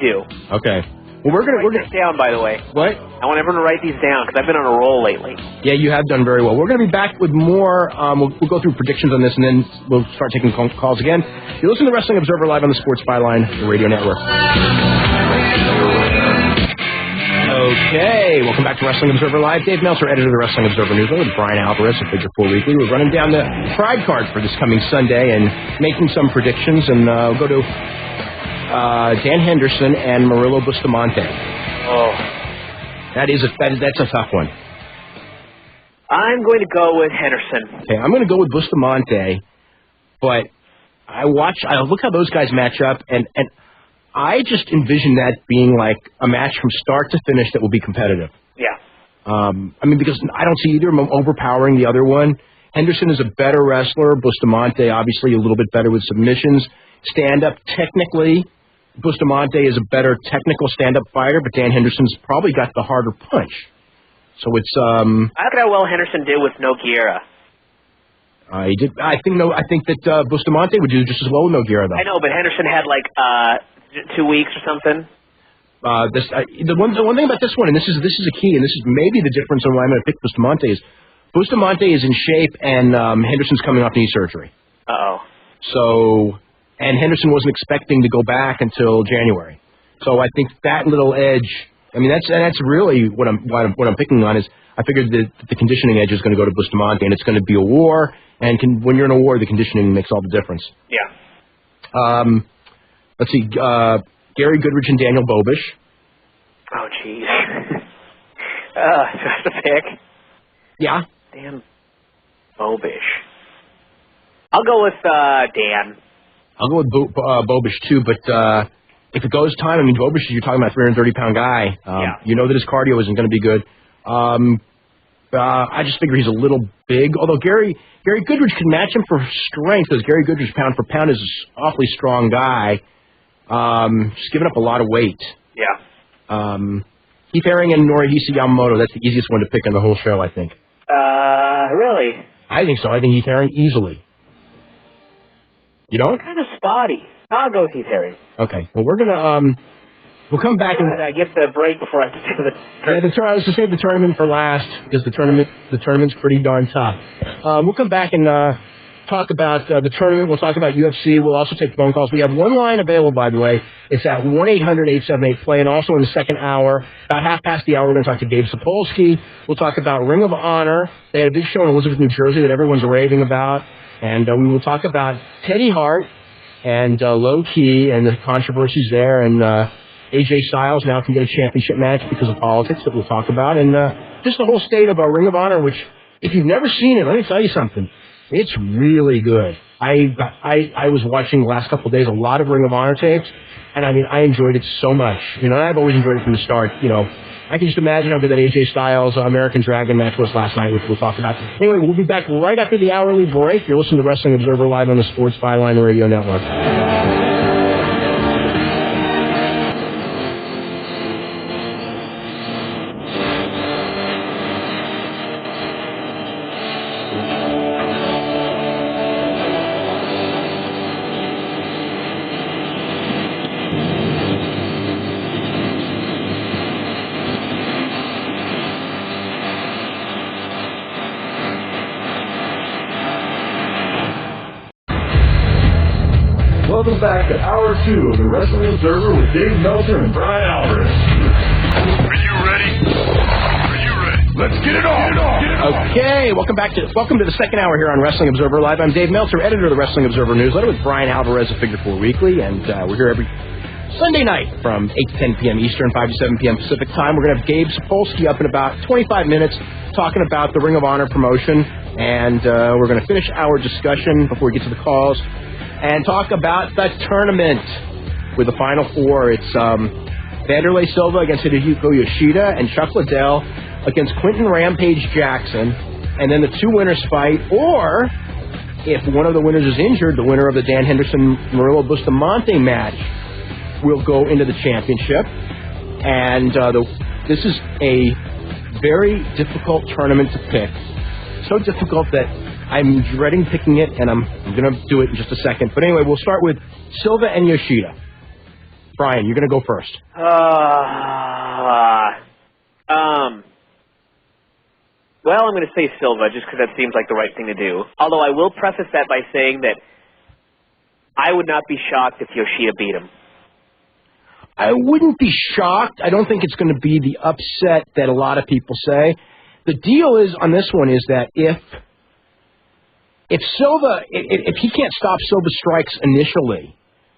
do. Okay. Well, we're gonna this down, by the way. What? I want everyone to write these down because I've been on a roll lately. Yeah, you have done very well. We're gonna be back with more. We'll go through predictions on this, and then we'll start taking calls again. You listen to Wrestling Observer live on the Sports Byline Radio Network. Okay, welcome back to Wrestling Observer Live. Dave Meltzer, editor of the Wrestling Observer Newsletter, with Bryan Alvarez of Figure 4 Weekly. We're running down the Pride card for this coming Sunday and making some predictions, and we'll go to Dan Henderson and Murillo Bustamante. Oh, that's a tough one. I'm going to go with Henderson. Okay, I'm going to go with Bustamante, but I look how those guys match up, and I just envision that being like a match from start to finish that will be competitive. Yeah. Because I don't see either of them overpowering the other one. Henderson is a better wrestler. Bustamante, obviously, a little bit better with submissions. Stand-up, technically, Bustamante is a better technical stand-up fighter, but Dan Henderson's probably got the harder punch. So it's... I look at how well Henderson did with Nogueira. He did. I think that Bustamante would do just as well with Nogueira, though. I know, but Henderson had 2 weeks or something. The one thing about this one, and this is a key, and this is maybe the difference on why I'm going to pick Bustamante, is Bustamante is in shape, and Henderson's coming off knee surgery. So, and Henderson wasn't expecting to go back until January. So I think that little edge. That's really what I'm picking on is I figured that the conditioning edge is going to go to Bustamante, and it's going to be a war. And when you're in a war, the conditioning makes all the difference. Yeah. Let's see, Gary Goodrich and Daniel Bobish. Oh, jeez. Do I have to pick? Yeah. Dan Bobish. I'll go with Dan. I'll go with Bobish, too, but if it goes time, Bobish, you're talking about a 330-pound guy. Yeah. You know that his cardio isn't going to be good. I just figure he's a little big. Although Gary Goodridge can match him for strength, because Gary Goodridge pound for pound is an awfully strong guy. Just giving up a lot of weight. Yeah. Keith Haring and Norihisa Yamamoto. That's the easiest one to pick on the whole show, I think. Really? I think so. I think Keith Haring easily. You don't? Kind of spotty. I'll go with Keith Haring. Okay. Well, we're gonna we'll come back and I get the break before I have to do the. Yeah, I was to save the tournament for last because the tournament's pretty darn tough. We'll come back and talk about the tournament. We'll talk about UFC. We'll also take phone calls. We have one line available, by the way. It's at 1-800-878-PLAY. And also in the second hour, about half past the hour, we're going to talk to Gabe Sapolsky. We'll talk about Ring of Honor. They had a big show in Elizabeth, New Jersey that everyone's raving about. And we will talk about Teddy Hart and Low Key and the controversies there. And AJ Styles now can get a championship match because of politics that we'll talk about. And just the whole state of Ring of Honor, which, if you've never seen it, let me tell you something. It's really good. I was watching the last couple of days a lot of Ring of Honor tapes, and I mean, I enjoyed it so much. You know, and I've always enjoyed it from the start. You know, I can just imagine how good that AJ Styles American Dragon match was last night, which we'll talk about. Anyway, we'll be back right after the hourly break. You're listening to Wrestling Observer Live on the Sports Byline Radio Network. Welcome back to Hour 2 of the Wrestling Observer with Dave Meltzer and Bryan Alvarez. Are you ready? Are you ready? Let's get it on! Okay, welcome to the second hour here on Wrestling Observer Live. I'm Dave Meltzer, editor of the Wrestling Observer Newsletter with Bryan Alvarez of Figure 4 Weekly, and we're here every Sunday night from 8 to 10 p.m. Eastern, 5 to 7 p.m. Pacific Time. We're going to have Gabe Sapolsky up in about 25 minutes talking about the Ring of Honor promotion, and we're going to finish our discussion before we get to the calls and talk about the tournament with the Final Four. It's Vanderlei Silva against Hidehiko Yoshida and Chuck Liddell against Quentin Rampage Jackson, and then the two winners fight, or if one of the winners is injured, the winner of the Dan Henderson-Murillo Bustamante match will go into the championship. And this is a very difficult tournament to pick. So difficult that I'm dreading picking it, and I'm going to do it in just a second. But anyway, we'll start with Silva and Yoshida. Bryan, you're going to go first. Well, I'm going to say Silva just because that seems like the right thing to do. Although I will preface that by saying that I would not be shocked if Yoshida beat him. I wouldn't be shocked. I don't think it's going to be the upset that a lot of people say. The deal is on this one is that if Silva, if he can't stop Silva's strikes initially,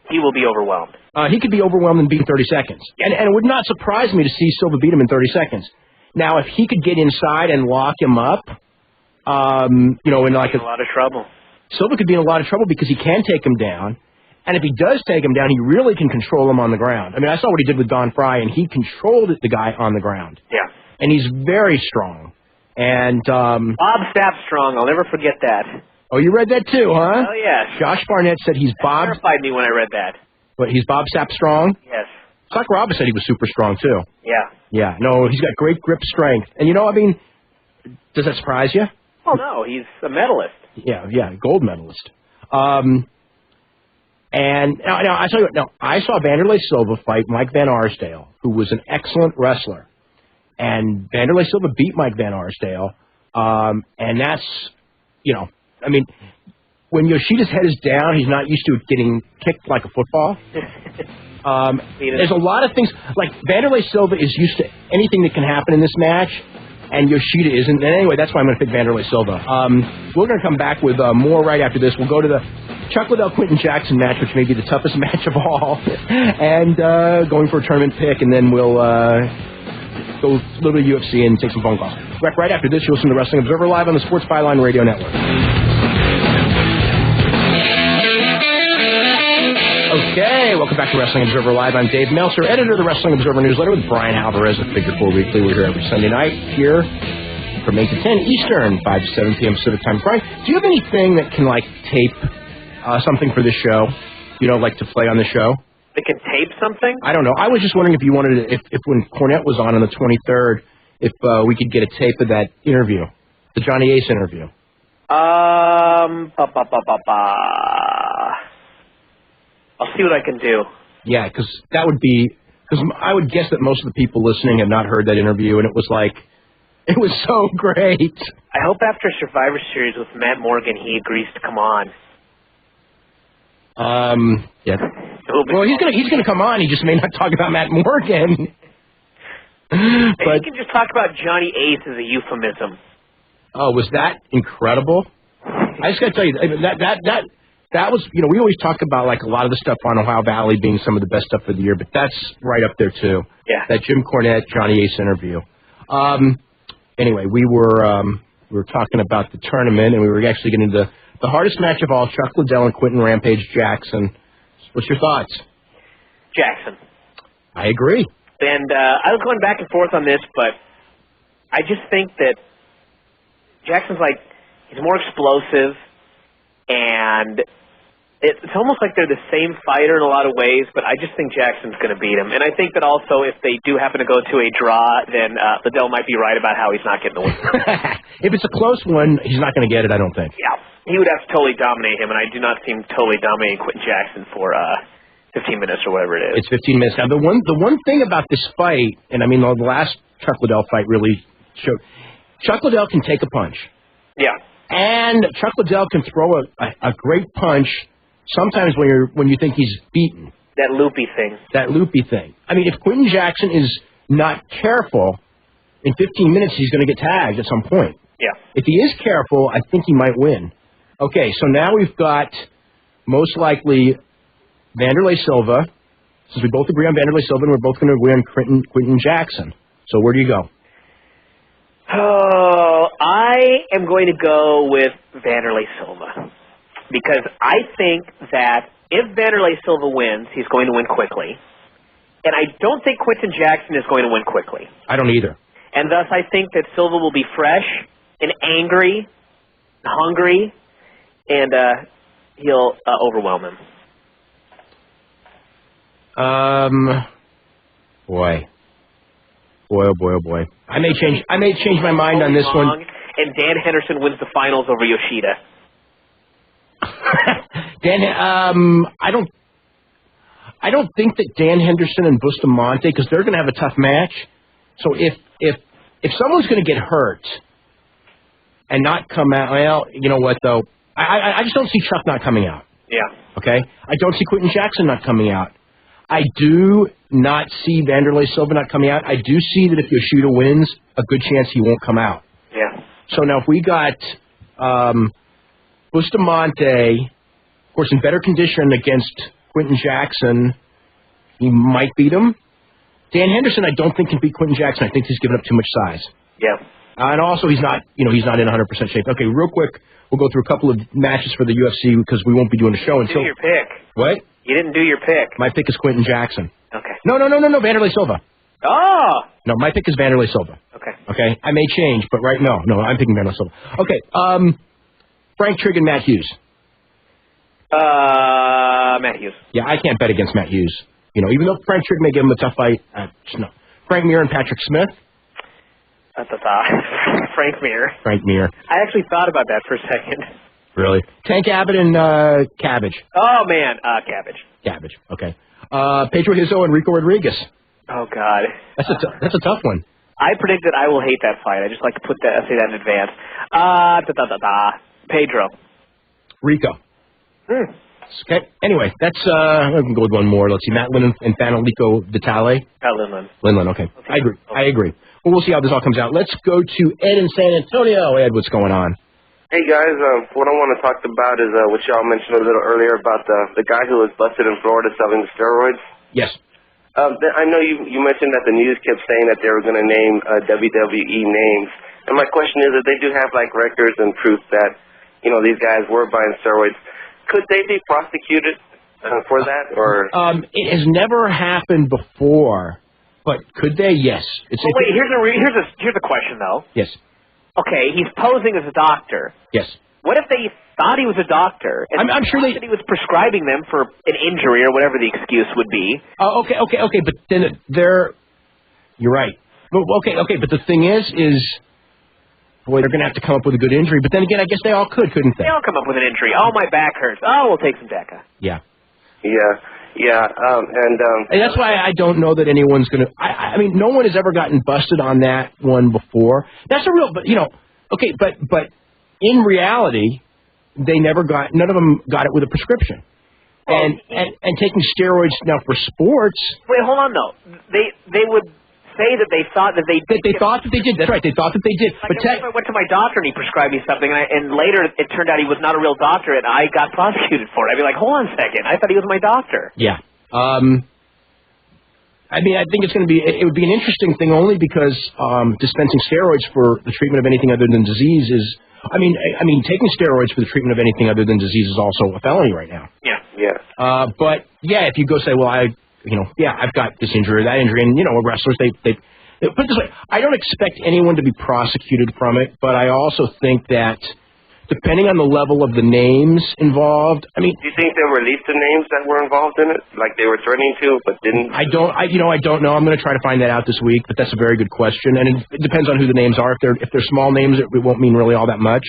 he will be overwhelmed. He could be overwhelmed and beat in 30 seconds. And it would not surprise me to see Silva beat him in 30 seconds. Now, if he could get inside and lock him up, in like a lot of trouble. Silva could be in a lot of trouble because he can take him down. And if he does take him down, he really can control him on the ground. I mean, I saw what he did with Don Fry, and he controlled the guy on the ground. Yeah. And he's very strong. And Bob Sapp strong. I'll never forget that. Oh, you read that too, huh? Oh, yes. Josh Barnett said he's Bob. That terrified me when I read that. But he's Bob Sapp strong? Yes. Chuck Roberts said he was super strong, too. Yeah. Yeah. No, he's got great grip strength. And, does that surprise you? Oh, no. He's a medalist. Yeah, gold medalist. And now I tell you what. Now I saw Vanderlei Silva fight Mike Van Arsdale, who was an excellent wrestler, and Vanderlei Silva beat Mike Van Arsdale. And that's, when Yoshida's head is down, he's not used to getting kicked like a football. There's a lot of things like Vanderlei Silva is used to anything that can happen in this match, and Yoshida isn't. And anyway, that's why I'm going to pick Vanderlei Silva. We're going to come back with more right after this. We'll go to the Chuck Liddell Quentin Jackson match, which may be the toughest match of all, and going for a tournament pick, and then we'll go a little bit of UFC and take some phone calls. Right after this, you'll listen to Wrestling Observer Live on the Sports Byline Radio Network. Okay, welcome back to Wrestling Observer Live. I'm Dave Meltzer, editor of the Wrestling Observer Newsletter with Bryan Alvarez of Figure 4 Weekly. We're here every Sunday night here from 8 to 10 Eastern, 5 to 7 p.m. Pacific time. Brian, do you have anything that can, like, tape something for this show? Like to play on the show? They can tape something? I don't know. I was just wondering if you wanted to, if when Cornette was on the 23rd, if we could get a tape of that interview, the Johnny Ace interview. I'll see what I can do. Yeah, because that would be, because I would guess that most of the people listening have not heard that interview, and it was like, it was so great. I hope after Survivor Series with Matt Morgan, he agrees to come on. Yeah. Well, he's gonna come on. He just may not talk about Matt Morgan. But he can just talk about Johnny Ace as a euphemism. Oh, was that incredible? I just gotta tell you that was, we always talk about like a lot of the stuff on Ohio Valley being some of the best stuff of the year, but that's right up there too. Yeah. That Jim Cornette Johnny Ace interview. Anyway, we were talking about the tournament, and we were actually getting into the hardest match of all, Chuck Liddell and Quentin Rampage Jackson. What's your thoughts? Jackson. I agree. And I was going back and forth on this, but I just think that Jackson's like, he's more explosive, and it's almost like they're the same fighter in a lot of ways, but I just think Jackson's going to beat him. And I think that also if they do happen to go to a draw, then Liddell might be right about how he's not getting the win. If it's a close one, he's not going to get it, I don't think. Yeah. He would have to totally dominate him, and I do not see him totally dominating Quentin Jackson for 15 minutes or whatever it is. It's 15 minutes. Now, the one thing about this fight, and I mean the last Chuck Liddell fight really showed, Chuck Liddell can take a punch. Yeah. And Chuck Liddell can throw a great punch sometimes when you think he's beaten. That loopy thing. That loopy thing. I mean, if Quentin Jackson is not careful, in 15 minutes he's going to get tagged at some point. Yeah. If he is careful, I think he might win. Okay, so now we've got most likely Vanderlei Silva. Since we both agree on Vanderlei Silva, and we're both going to agree on Quentin Jackson. So where do you go? Oh, I am going to go with Vanderlei Silva. Because I think that if Vanderlei Silva wins, he's going to win quickly. And I don't think Quentin Jackson is going to win quickly. I don't either. And thus I think that Silva will be fresh and angry, hungry, and he'll overwhelm him. Boy. Boy, oh boy, oh boy. I may change my mind on this one. And Dan Henderson wins the finals over Yoshida. I don't think that Dan Henderson and Bustamante, because they're going to have a tough match. So if someone's going to get hurt and not come out, well, you know what though? I just don't see Chuck not coming out. Yeah. Okay. I don't see Quentin Jackson not coming out. I do not see Vanderlei Silva not coming out. I do see that if Yoshida wins, a good chance he won't come out. Yeah. So now if we got Bustamante, of course, in better condition against Quentin Jackson, he might beat him. Dan Henderson, I don't think can beat Quentin Jackson. I think he's given up too much size. Yeah. And also, he's not in 100% shape. Okay, real quick, we'll go through a couple of matches for the UFC because we won't be doing a show until. You didn't do your pick. What? You didn't do your pick. My pick is Quentin Jackson. Okay. No, Vanderlei Silva. Oh. No, my pick is Vanderlei Silva. Okay. Okay, I may change, but right now, no, I'm picking Vanderlei Silva. Okay, Frank Trigg and Matt Hughes. Matt Hughes. Yeah, I can't bet against Matt Hughes. Even though Frank Trigg may give him a tough fight, no. Frank Mir and Patrick Smith. Frank Mir. Frank Mir. I actually thought about that for a second. Really? Tank Abbott and Cabbage. Oh, man. Cabbage. Cabbage, okay. Pedro Hizzo and Rico Rodriguez. Oh, God. That's a tough one. I predict that I will hate that fight. I just like to say that in advance. Pedro. Rico. Okay. Anyway, that's I can go with one more. Let's see, Matt Lynn and Fanalico Vitale. Linlin. Okay. I agree. Well, we'll see how this all comes out. Let's go to Ed in San Antonio. Ed, what's going on? Hey guys, what I want to talk about is what y'all mentioned a little earlier about the guy who was busted in Florida selling the steroids. Yes. I know you mentioned that the news kept saying that they were going to name WWE names, and my question is that they do have like records and proof that these guys were buying steroids. Could they be prosecuted for that, or? It has never happened before, but could they? Yes. Well, wait. Here's a question though. Yes. Okay, he's posing as a doctor. Yes. What if they thought he was a doctor, and I'm sure that he was prescribing them for an injury or whatever the excuse would be? Okay, but then you're right. Okay, but the thing is, boy, they're going to have to come up with a good injury. But then again, I guess they all couldn't they? They all come up with an injury. Oh, my back hurts. Oh, we'll take some DECA. Yeah. And that's why I don't know that anyone's going to. I mean, no one has ever gotten busted on that one before. That's a real, but okay, but in reality, none of them got it with a prescription. And taking steroids now for sports. Wait, hold on though. They would say that they thought that they did. They thought that they did. That's right. They thought that they did. Like, I went to my doctor and he prescribed me something, and later it turned out he was not a real doctor, and I got prosecuted for it. I'd be like, hold on a second. I thought he was my doctor. Yeah. I mean, I think it would be an interesting thing only because dispensing steroids for the treatment of anything other than disease is. I mean, taking steroids for the treatment of anything other than disease is also a felony right now. Yeah. But yeah, if you go say, well, I've got this injury or that injury, and wrestlers they put it this way, I don't expect anyone to be prosecuted from it, but I also think that depending on the level of the names involved, I mean, do you think they released the names that were involved in it, like they were threatening to, but didn't? I don't know. I'm going to try to find that out this week, but that's a very good question, and it depends on who the names are. If they're small names, it won't mean really all that much.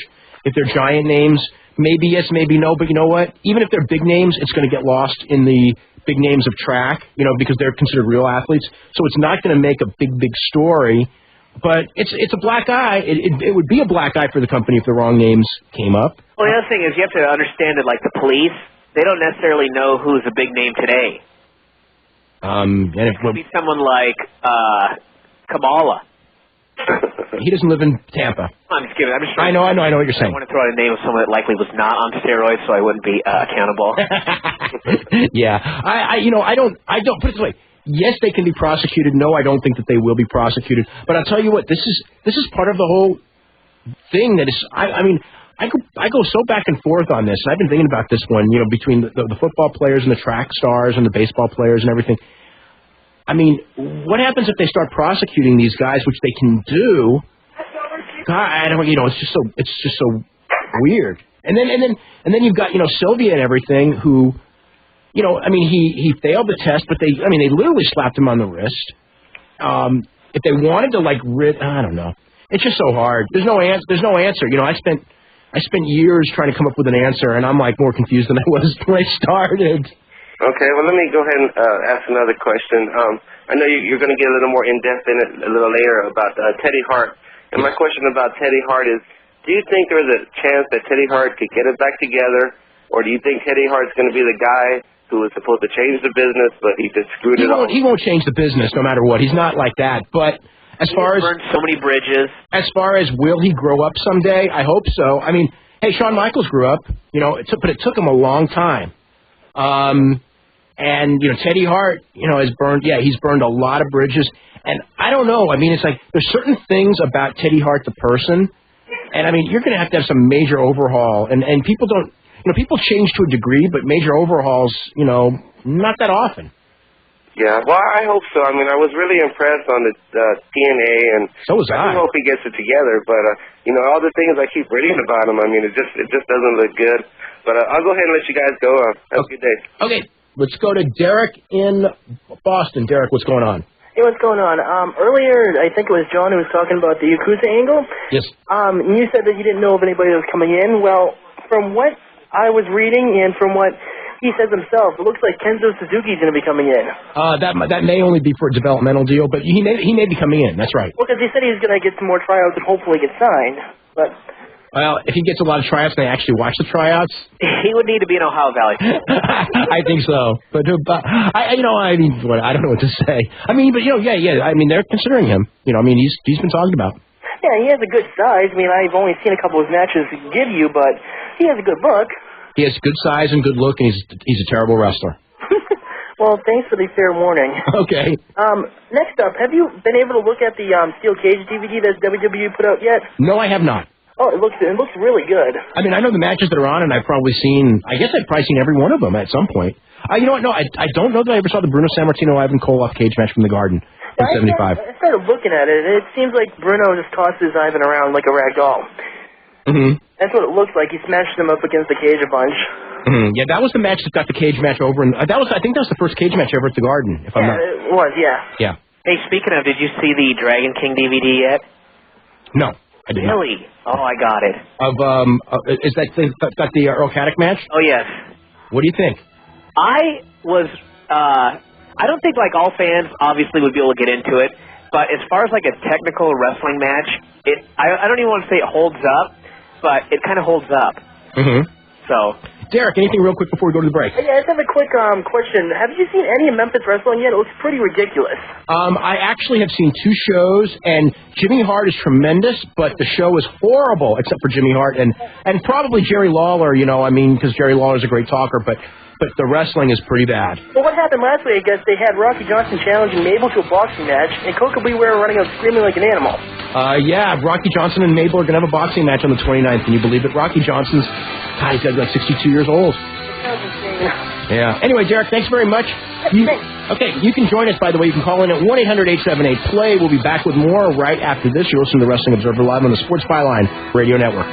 If they're giant names, maybe yes, maybe no. But you know what? Even if they're big names, it's going to get lost in the big names of track, because they're considered real athletes. So it's not going to make a big story. But it's a black eye. It would be a black eye for the company if the wrong names came up. Well, the other thing is you have to understand that, like the police, they don't necessarily know who's a big name today. And if it could be someone like Kamala. He doesn't live in Tampa. I'm just kidding. I know what you're saying. I want to throw out a name of someone that likely was not on steroids, so I wouldn't be accountable. Yeah, I don't put it this way. Yes, they can be prosecuted. No, I don't think that they will be prosecuted. But I'll tell you what, this is part of the whole thing that is. I mean, I go so back and forth on this, and I've been thinking about this one. Between the football players and the track stars and the baseball players and everything. I mean, what happens if they start prosecuting these guys, which they can do? God, I don't. It's just so weird. And then you've got Sylvia and everything who. He failed the test, but they literally slapped him on the wrist. If they wanted to I don't know. It's just so hard. There's no answer. I spent years trying to come up with an answer, and I'm more confused than I was when I started. Okay, well, let me go ahead and ask another question. I know you're going to get a little more in-depth in it a little later about Teddy Hart. And my question about Teddy Hart is, do you think there's a chance that Teddy Hart could get it back together, or do you think Teddy Hart's going to be the guy who was supposed to change the business, but he just screwed it up? He won't change the business no matter what. He's not like that. But as far as burned so many bridges. As far as will he grow up someday? I hope so. I mean, hey, Shawn Michaels grew up, but it took him a long time. And Teddy Hart, has burned. Yeah, he's burned a lot of bridges. And I don't know. I mean, it's like there's certain things about Teddy Hart the person, and I mean, you're going to have some major overhaul. And people don't. People change to a degree, but major overhauls, not that often. Yeah, well, I hope so. I mean, I was really impressed on the TNA, and so was I. I hope he gets it together. But all the things I keep reading about him, I mean, it just doesn't look good. But I'll go ahead and let you guys go. Have a good day. Okay, let's go to Derek in Boston. Derek, what's going on? Hey, what's going on? Earlier, I think it was John who was talking about the Yakuza angle. Yes. And you said that you didn't know of anybody that was coming in. Well, from what I was reading and from what he says himself, it looks like Kenzo Suzuki's going to be coming in. That may only be for a developmental deal, but he may be coming in. That's right. Well, because he said he's going to get some more tryouts and hopefully get signed. But well, if he gets a lot of tryouts and they actually watch the tryouts, he would need to be in Ohio Valley. I think so. But I don't know what to say. I mean, but yeah. I mean, they're considering him. He's been talked about. Yeah, he has a good size. I mean, I've only seen a couple of his matches give you, but he has a good look. He has good size and good look, and he's a terrible wrestler. Well, thanks for the fair warning. Okay. Next up, have you been able to look at the Steel Cage DVD that WWE put out yet? No, I have not. Oh, it looks really good. I mean, I know the matches that are on, and I've probably seen every one of them at some point. You know what? No, I don't know that I ever saw the Bruno Sammartino Ivan Koloff cage match from the Garden. 175. I started looking at it, and it seems like Bruno just tosses Ivan around like a rag doll. Mm-hmm. That's what it looks like. He smashed him up against the cage a bunch. Mm-hmm. Yeah, that was the match that got the cage match over, and I think that was the first cage match ever at the Garden. If I'm not. It was, yeah. Yeah. Hey, speaking of, did you see the Dragon King DVD yet? No, I didn't. Really? Oh, I got it. Is that got the Earl Caddick match? Oh, yes. What do you think? I don't think like all fans obviously would be able to get into it, but as far as like a technical wrestling match, I don't even want to say it holds up, but it kind of holds up. Mm-hmm. So, Derek, anything real quick before we go to the break? Yeah, I just have a quick question. Have you seen any of Memphis wrestling yet? It looks pretty ridiculous. I actually have seen 2 shows, and Jimmy Hart is tremendous, but the show is horrible, except for Jimmy Hart and probably Jerry Lawler, because Jerry Lawler is a great talker, but the wrestling is pretty bad. Well, what happened last week, I guess they had Rocky Johnson challenging Mabel to a boxing match, and Coca Beware running out screaming like an animal. Yeah, Rocky Johnson and Mabel are going to have a boxing match on the 29th. Can you believe it? Rocky Johnson's, he's got like 62 years old. Yeah. Anyway, Derek, thanks very much. Okay, you can join us, by the way. You can call in at 1-800-878-PLAY. We'll be back with more right after this. You're listening to Wrestling Observer Live on the Sports Byline Radio Network.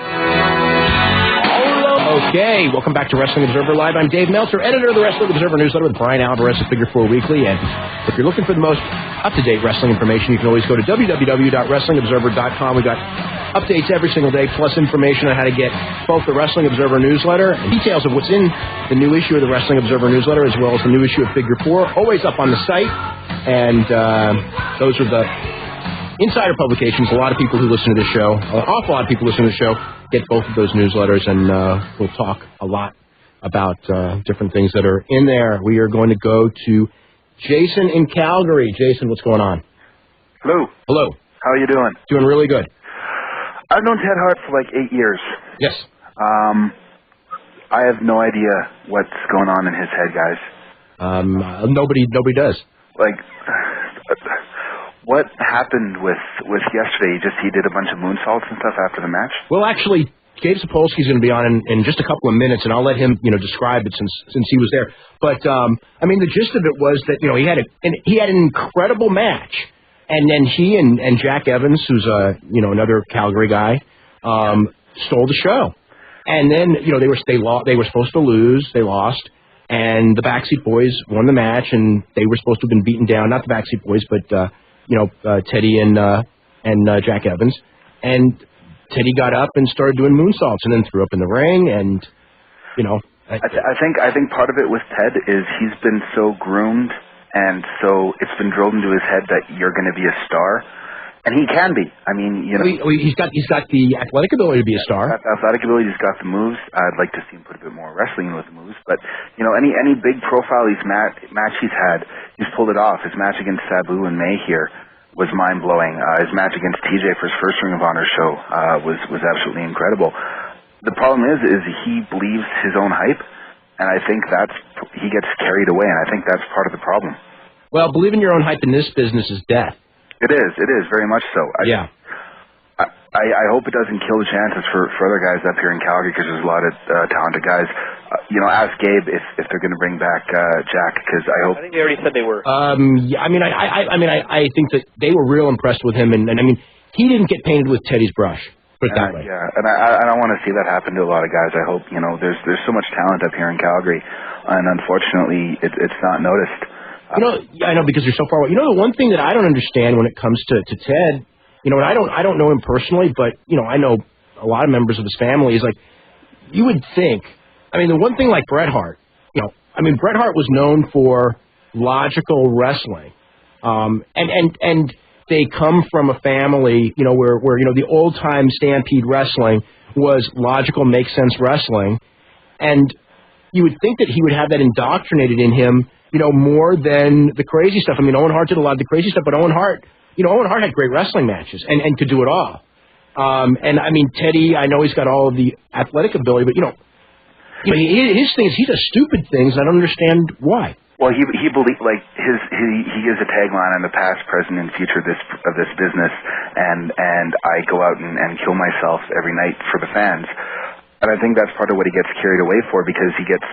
Okay, welcome back to Wrestling Observer Live. I'm Dave Meltzer, editor of the Wrestling Observer newsletter with Bryan Alvarez of Figure 4 Weekly. And if you're looking for the most up-to-date wrestling information, you can always go to www.wrestlingobserver.com. We've got updates every single day, plus information on how to get both the Wrestling Observer newsletter and details of what's in the new issue of the Wrestling Observer newsletter, as well as the new issue of Figure 4, always up on the site. And those are the insider publications. A lot of people who listen to this show, an awful lot of people listen to the show, get both of those newsletters, and we'll talk a lot about different things that are in there. We are going to go to Jason in Calgary. Jason, what's going on? Hello. Hello. How are you doing? Doing really good. I've known Ted Hart for like 8 years. Yes. I have no idea what's going on in his head, guys. Nobody does. Like, what happened with yesterday? He did a bunch of moonsaults and stuff after the match? Well, actually, GABE SAPOLSKY is going to be on in just a couple of minutes, and I'll let him, describe it since he was there. But the gist of it was that he had an incredible match, and then he and Jack Evans, who's another Calgary guy, stole the show. And then they were supposed to lose, they lost, and the Backseat Boys won the match, and they were supposed to have been beaten down. Not the Backseat Boys, but Teddy and Jack Evans, and Teddy got up and started doing moonsaults, and then threw up in the ring, and I think part of it with Ted is he's been so groomed, and so it's been drilled into his head that you're going to be a star, and he can be. I mean, he's got the athletic ability to be a star. Athletic ability, he's got the moves. I'd like to see him put a bit more wrestling in with the moves, but any big profile match he's had, he's pulled it off. His match against Sabu in May here was mind-blowing. His match against TJ for his first Ring of Honor show was absolutely incredible. The problem is he believes his own hype, and I think he gets carried away, and I think that's part of the problem. Well, believing your own hype in this business is death. It is very much so. I hope it doesn't kill the chances for other guys up here in Calgary, because there's a lot of talented guys. Ask Gabe if they're going to bring back Jack, because I hope. I think they already said they were. Yeah, I think that they were real impressed with him, and he didn't get painted with Teddy's brush. Put it that way. Yeah, and I don't want to see that happen to a lot of guys. I hope there's so much talent up here in Calgary, and unfortunately it's not noticed. I know, because you're so far away. The one thing that I don't understand when it comes to Ted, and I don't know him personally, but I know a lot of members of his family. Is like, you would think. The one thing like Bret Hart, Bret Hart was known for logical wrestling, and they come from a family, where the old time Stampede wrestling was logical, make sense wrestling, and you would think that he would have that indoctrinated in him, more than the crazy stuff. Owen Hart did a lot of the crazy stuff, but Owen Hart had great wrestling matches and could do it all. Teddy, I know he's got all of the athletic ability, but his thing is he does stupid things. I don't understand why. Well, he believes, like, he gives a tagline on the past, present, and future of this business, and I go out and kill myself every night for the fans, and I think that's part of what he gets carried away for, because he gets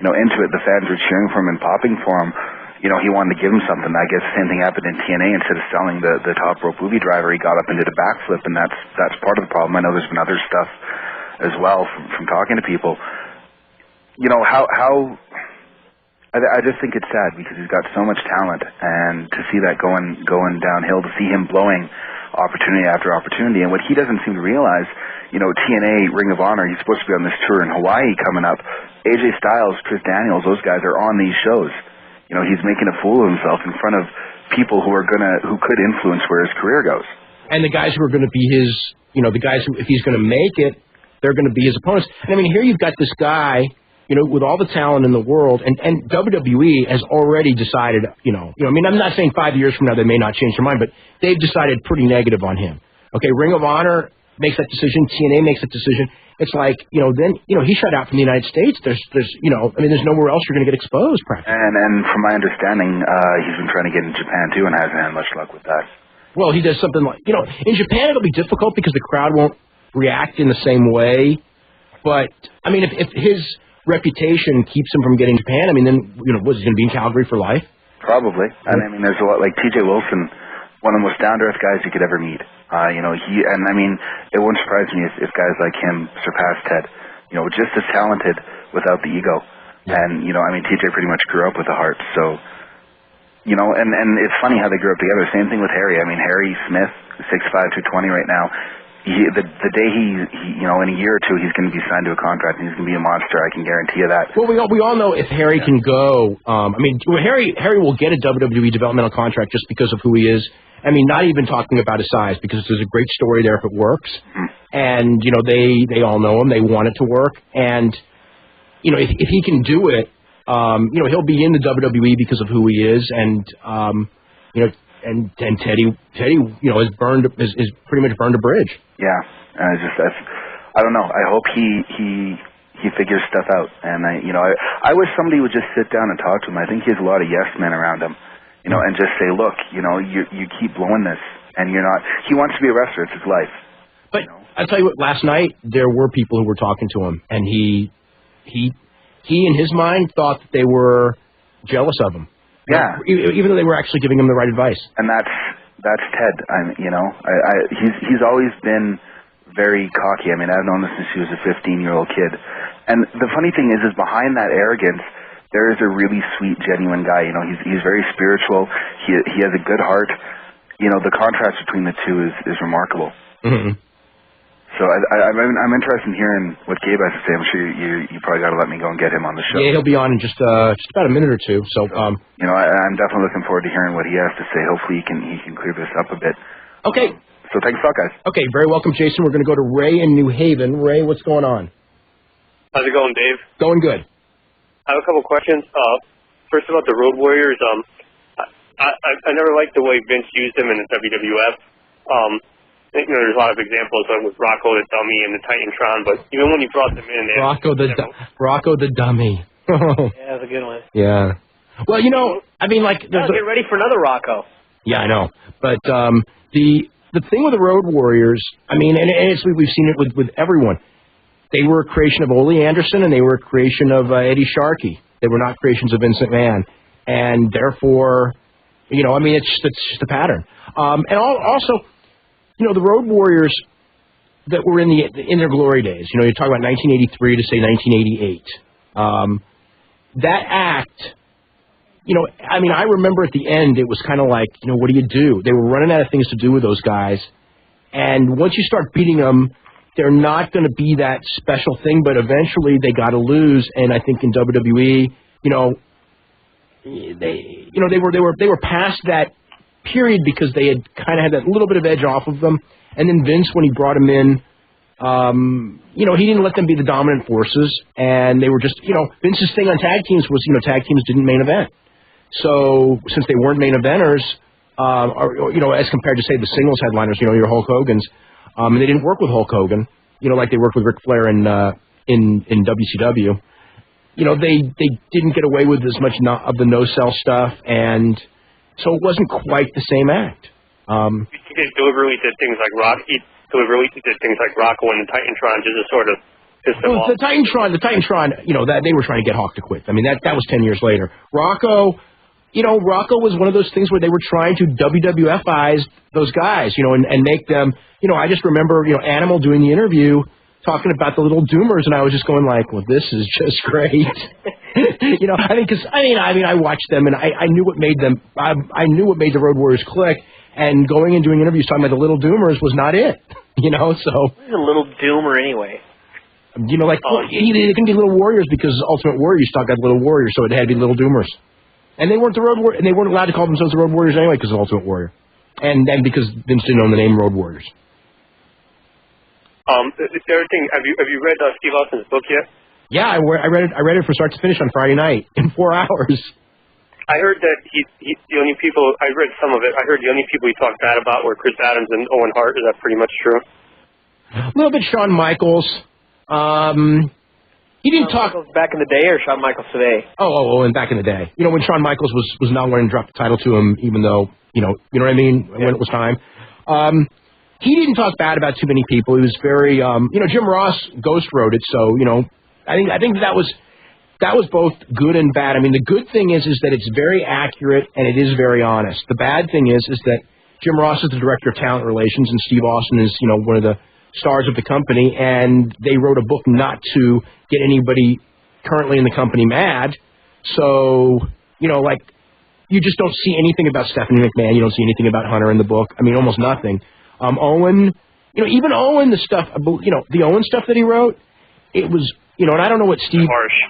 into it. The fans are cheering for him and popping for him. he wanted to give him something. I guess the same thing happened in TNA. Instead of selling the top rope booby driver, he got up and did a backflip, and that's part of the problem. I know there's been other stuff as well from talking to people. I just think it's sad because he's got so much talent, and to see that going downhill, to see him blowing opportunity after opportunity, and what he doesn't seem to realize, TNA, Ring of Honor, he's supposed to be on this tour in Hawaii coming up. AJ Styles, Chris Daniels, those guys are on these shows. He's making a fool of himself in front of people who could influence where his career goes. And the guys who are going to be his, the guys who, if he's going to make it, they're going to be his opponents. And I mean, here you've got this guy, with all the talent in the world, and WWE has already decided, I mean, I'm not saying 5 years from now they may not change their mind, but they've decided pretty negative on him. Okay, Ring of Honor makes that decision, TNA makes that decision. It's like, then, he shut out from the United States. There's there's nowhere else you're going to get exposed, practically. And from my understanding, he's been trying to get in Japan, too, and hasn't had much luck with that. Well, he does something like, in Japan it'll be difficult because the crowd won't react in the same way. But, I mean, if his reputation keeps him from getting Japan, I mean, then, was he going to be in Calgary for life? Probably. And, I mean, there's a lot, like TJ Wilson, one of the most down-to-earth guys you could ever meet. It wouldn't surprise me if guys like him surpassed Ted. Just as talented without the ego. And, TJ pretty much grew up with a heart. So, and it's funny how they grew up together. Same thing with Harry. I mean, Harry Smith, 6'5", 220 right now. The day he in a year or two, he's going to be signed to a contract and he's going to be a monster. I can guarantee you that. Well, we all know if Harry can go. Harry will get a WWE developmental contract just because of who he is. I mean, not even talking about his size, because there's a great story there if it works. And they all know him. They want it to work. And if he can do it, he'll be in the WWE because of who he is. And and Teddy, has pretty much burned a bridge. Yeah, I don't know. I hope he figures stuff out. And I wish somebody would just sit down and talk to him. I think he has a lot of yes men around him. And just say, look, you keep blowing this, and you're not. He wants to be a wrestler; it's his life. But I'll tell you what. Last night there were people who were talking to him, and he in his mind thought that they were jealous of him. Yeah, even though they were actually giving him the right advice. And that's Ted. He's always been very cocky. I mean, I've known this since he was a 15-year-old kid. And the funny thing is behind that arrogance, there is a really sweet, genuine guy. He's very spiritual. He has a good heart. The contrast between the two is remarkable. Mm-hmm. So I'm interested in hearing what Gabe has to say. I'm sure you probably got to let me go and get him on the show. Yeah, he'll be on in just about a minute or two. So I'm definitely looking forward to hearing what he has to say. Hopefully he can clear this up a bit. Okay. So thanks a lot, guys. Okay, very welcome, Jason. We're going to go to Ray in New Haven. Ray, what's going on? How's it going, Dave? Going good. I have a couple questions. First about the Road Warriors. I never liked the way Vince used them in the WWF. There's a lot of examples like with Rocco the Dummy and the Titantron, but even when he brought them in, Rocco the Dummy. Yeah, that's a good one. Yeah. Well, get ready for another Rocco. Yeah, I know. But the thing with the Road Warriors, and we've seen it with everyone. They were a creation of Ole Anderson, and they were a creation of Eddie Sharkey. They were not creations of Vince McMahon, and therefore, it's just the pattern. And also, the Road Warriors that were in their glory days. You talk about 1983 to say 1988. That act, I remember at the end it was kind of like, what do you do? They were running out of things to do with those guys, and once you start beating them, they're not going to be that special thing, but eventually they got to lose. And I think in WWE, they were past that period because they had kind of had that little bit of edge off of them. And then Vince, when he brought him in, he didn't let them be the dominant forces. And they were just, Vince's thing on tag teams was, tag teams didn't main event. So since they weren't main eventers, as compared to say the singles headliners, your Hulk Hogan's. And they didn't work with Hulk Hogan, like they worked with Ric Flair in WCW. They didn't get away with as much of the no-sell stuff, and so it wasn't quite the same act. He deliberately did things like Rocco and the Titantron just to sort of piss them off. The Titantron, that they were trying to get Hawk to quit. That was 10 years later. Rocco Rocco was one of those things where they were trying to WWFize those guys, and make them, I just remember, Animal doing the interview talking about the little doomers, and I was just going like, well, this is just great. I watched them, and I knew what made them, I knew what made the Road Warriors click, and going and doing interviews talking about the little doomers was not it, so. Who's a little doomer anyway? They couldn't be Little Warriors because Ultimate Warrior used to talk about Little Warriors, so it had to be Little Doomers. And they weren't the Road Warriors, and they weren't allowed to call themselves the Road Warriors anyway because of Ultimate Warrior. And because Vince didn't own the name Road Warriors. The other thing, have you read Steve Austin's book yet? Yeah, I read it from start to finish on Friday night in 4 hours. I heard that the only people, I read some of it, I heard the only people he talked bad about were Chris Adams and Owen Hart. Is that pretty much true? A little bit Shawn Michaels. He didn't talk back in the day or Shawn Michaels today. Oh, and back in the day. When Shawn Michaels was not wanting to drop the title to him, even though you know what I mean, when it was time. He didn't talk bad about too many people. He was very, Jim Ross ghost wrote it, so I think that was both good and bad. I mean, the good thing is that it's very accurate and it is very honest. The bad thing is that Jim Ross is the director of talent relations and Steve Austin is one of the stars of the company, and they wrote a book not to get anybody currently in the company mad. So, you just don't see anything about Stephanie McMahon. You don't see anything about Hunter in the book. I mean, almost nothing. Owen, even Owen, the stuff, the Owen stuff that he wrote, it was, and I don't know what Steve... Harsh.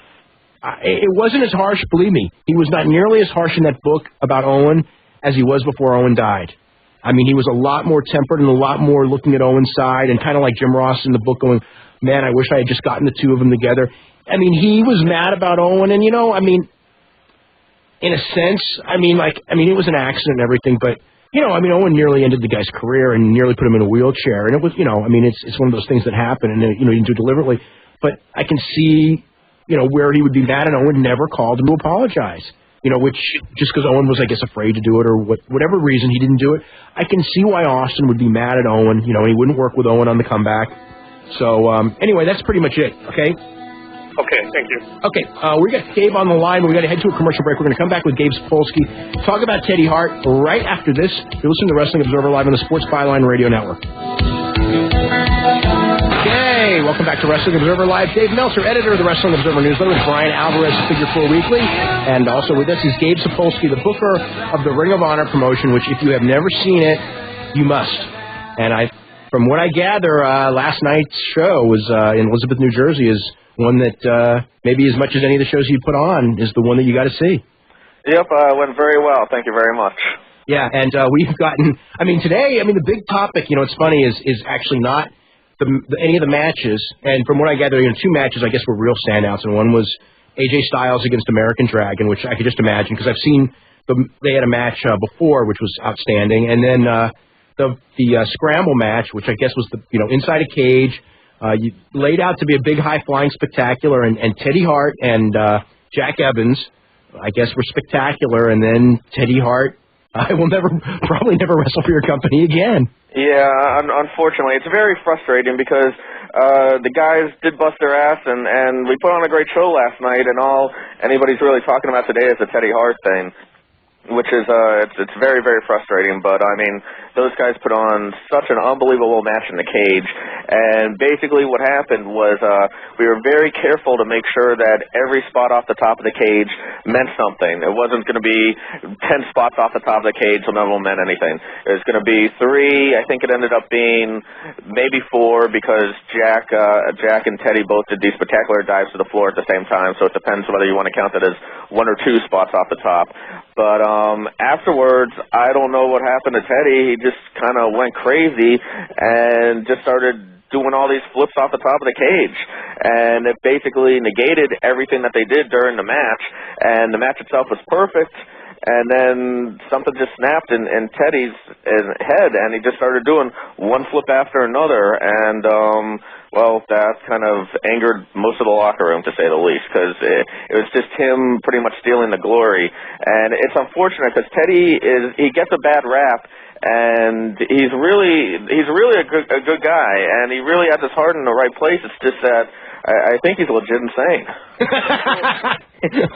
It wasn't as harsh, believe me. He was not nearly as harsh in that book about Owen as he was before Owen died. I mean, he was a lot more tempered and a lot more looking at Owen's side and kind of like Jim Ross in the book going, man, I wish I had just gotten the two of them together. I mean, he was mad about Owen and, in a sense, it was an accident and everything, but, Owen nearly ended the guy's career and nearly put him in a wheelchair. And it was, it's one of those things that happen and, he didn't do it deliberately. But I can see, where he would be mad and Owen never called him to apologize. Which just because Owen was, I guess, afraid to do it or whatever reason he didn't do it. I can see why Austin would be mad at Owen. He wouldn't work with Owen on the comeback. So, anyway, that's pretty much it, okay? Okay, thank you. Okay, we got Gabe on the line. We got to head to a commercial break. We're going to come back with Gabe SAPOLSKY, talk about Teddy Hart right after this. You're listening to Wrestling Observer Live on the Sports Byline Radio Network. Hey, welcome back to Wrestling Observer Live. Dave Meltzer, editor of the Wrestling Observer Newsletter with Bryan, Alvarez, Figure 4 Weekly. And also with us is Gabe SAPOLSKY, the booker of the Ring of Honor promotion, which if you have never seen it, you must. And from what I gather, last night's show was in Elizabeth, New Jersey, is one that maybe as much as any of the shows you put on is the one that you got to see. Yep, went very well. Thank you very much. Yeah, and we've gotten, today, the big topic, it's funny, is actually not any of the matches, and from what I gather, 2 matches I guess were real standouts, and one was AJ Styles against American Dragon, which I could just imagine because I've seen they had a match before, which was outstanding, and then the scramble match, which I guess was inside a cage, laid out to be a big high flying spectacular, and Teddy Hart and Jack Evans, I guess, were spectacular, and then Teddy Hart. I will probably never wrestle for your company again. Yeah, unfortunately. It's very frustrating because the guys did bust their ass, and we put on a great show last night, and all anybody's really talking about today is the Teddy Hart thing, which is it's very, very frustrating. But, those guys put on such an unbelievable match in the cage, and basically what happened was we were very careful to make sure that every spot off the top of the cage meant something. It wasn't going to be 10 spots off the top of the cage, so none of them meant anything. It was going to be 3. I think it ended up being maybe 4 because Jack and Teddy both did these spectacular dives to the floor at the same time, so it depends whether you want to count it as 1 or 2 spots off the top. But afterwards, I don't know what happened to Teddy. He just kind of went crazy and just started doing all these flips off the top of the cage. And it basically negated everything that they did during the match. And the match itself was perfect. And then something just snapped in Teddy's head, and he just started doing one flip after another. And, that kind of angered most of the locker room, to say the least, because it was just him pretty much stealing the glory. And it's unfortunate because Teddy he gets a bad rap, and he's really a good guy, and he really has his heart in the right place. It's just that I think he's legit insane.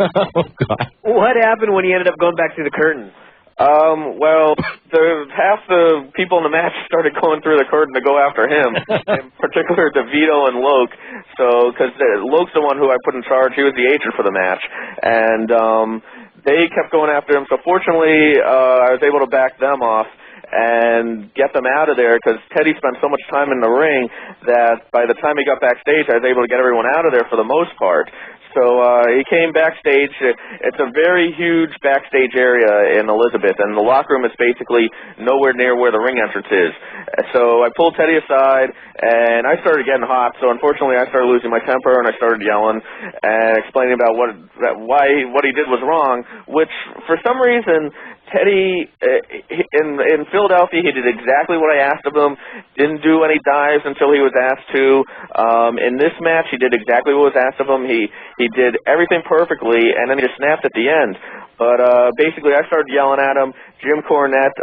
Oh, God. What happened when he ended up going back through the curtain? Well, half the people in the match started going through the curtain to go after him, in particular DeVito and Loke. So, because Loke's the one who I put in charge, he was the agent for the match, and they kept going after him. So, fortunately, I was able to back them off and get them out of there, because Teddy spent so much time in the ring that by the time he got backstage, I was able to get everyone out of there for the most part. So he came backstage. It's a very huge backstage area in Elizabeth, and the locker room is basically nowhere near where the ring entrance is. So I pulled Teddy aside, and I started getting hot. So unfortunately, I started losing my temper, and I started yelling and explaining about what he did was wrong, which for some reason Teddy, in Philadelphia, he did exactly what I asked of him, didn't do any dives until he was asked to. In this match, he did exactly what was asked of him. He did everything perfectly, and then he just snapped at the end. But basically, I started yelling at him. Jim Cornette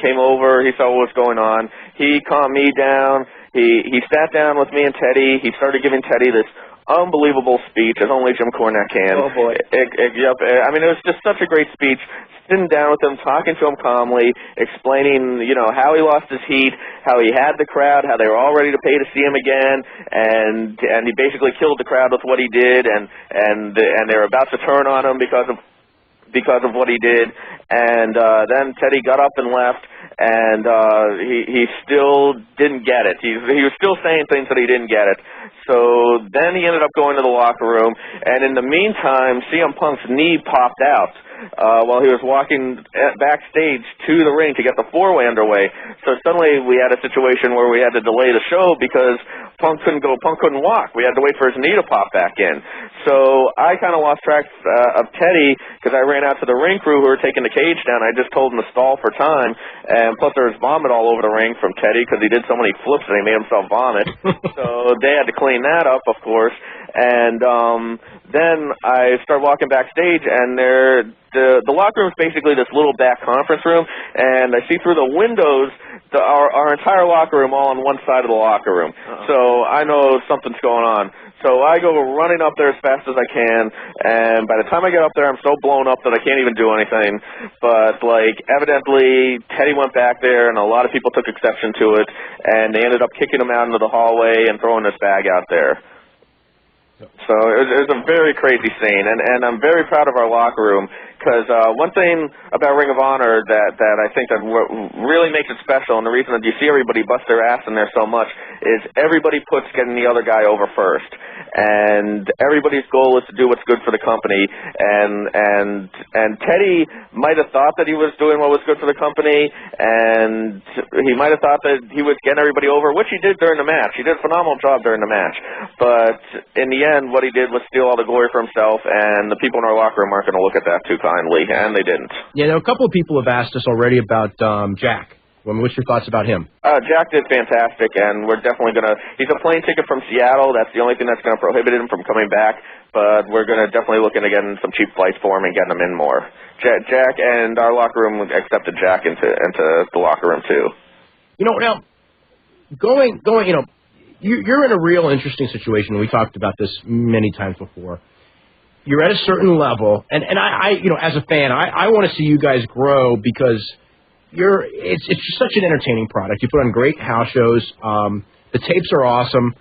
came over. He saw what was going on. He calmed me down. He sat down with me and Teddy. He started giving Teddy this unbelievable speech, as only Jim Cornette can. Oh, boy. Yep. I mean, it was just such a great speech. Sitting down with him, talking to him calmly, explaining, how he lost his heat, how he had the crowd, how they were all ready to pay to see him again, and he basically killed the crowd with what he did, and they were about to turn on him because of what he did. And then Teddy got up and left, and he still didn't get it. He was still saying things that he didn't get it. So then he ended up going to the locker room, and in the meantime, CM Punk's knee popped out while he was walking backstage to the ring to get the four-way underway. So suddenly we had a situation where we had to delay the show because Punk couldn't walk. We had to wait for his knee to pop back in. So I kind of lost track of Teddy because I ran out to the ring crew who were taking the cage down. I just told them to stall for time, and plus there was vomit all over the ring from Teddy because he did so many flips that he made himself vomit. So they had to clean that up, of course. And then I started walking backstage, and the locker room is basically this little back conference room, and I see through the windows our entire locker room all on one side of the locker room. So I know something's going on. So I go running up there as fast as I can, and by the time I get up there, I'm so blown up that I can't even do anything. But, evidently, Teddy went back there, and a lot of people took exception to it, and they ended up kicking him out into the hallway and throwing this bag out there. So it was a very crazy scene, and I'm very proud of our locker room, because one thing about Ring of Honor that I think that really makes it special, and the reason that you see everybody bust their ass in there so much, is everybody puts getting the other guy over first. And everybody's goal is to do what's good for the company, and Teddy might have thought that he was doing what was good for the company, and he might have thought that he was getting everybody over, which he did during the match. He did a phenomenal job during the match. But in the end, what he did was steal all the glory for himself, and the people in our locker room aren't going to look at that too kindly, and they didn't. Yeah, a couple of people have asked us already about Jack. What's your thoughts about him? Jack did fantastic, and we're definitely going to – he's a plane ticket from Seattle. That's the only thing that's going to prohibit him from coming back, but we're going to definitely look into getting some cheap flights for him and getting him in more. Jack and our locker room accepted Jack into the locker room, too. Now, going, you're in a real interesting situation. We talked about this many times before. You're at a certain level, and I as a fan, I want to see you guys grow because – it's just such an entertaining product. You put on great house shows. The tapes are awesome,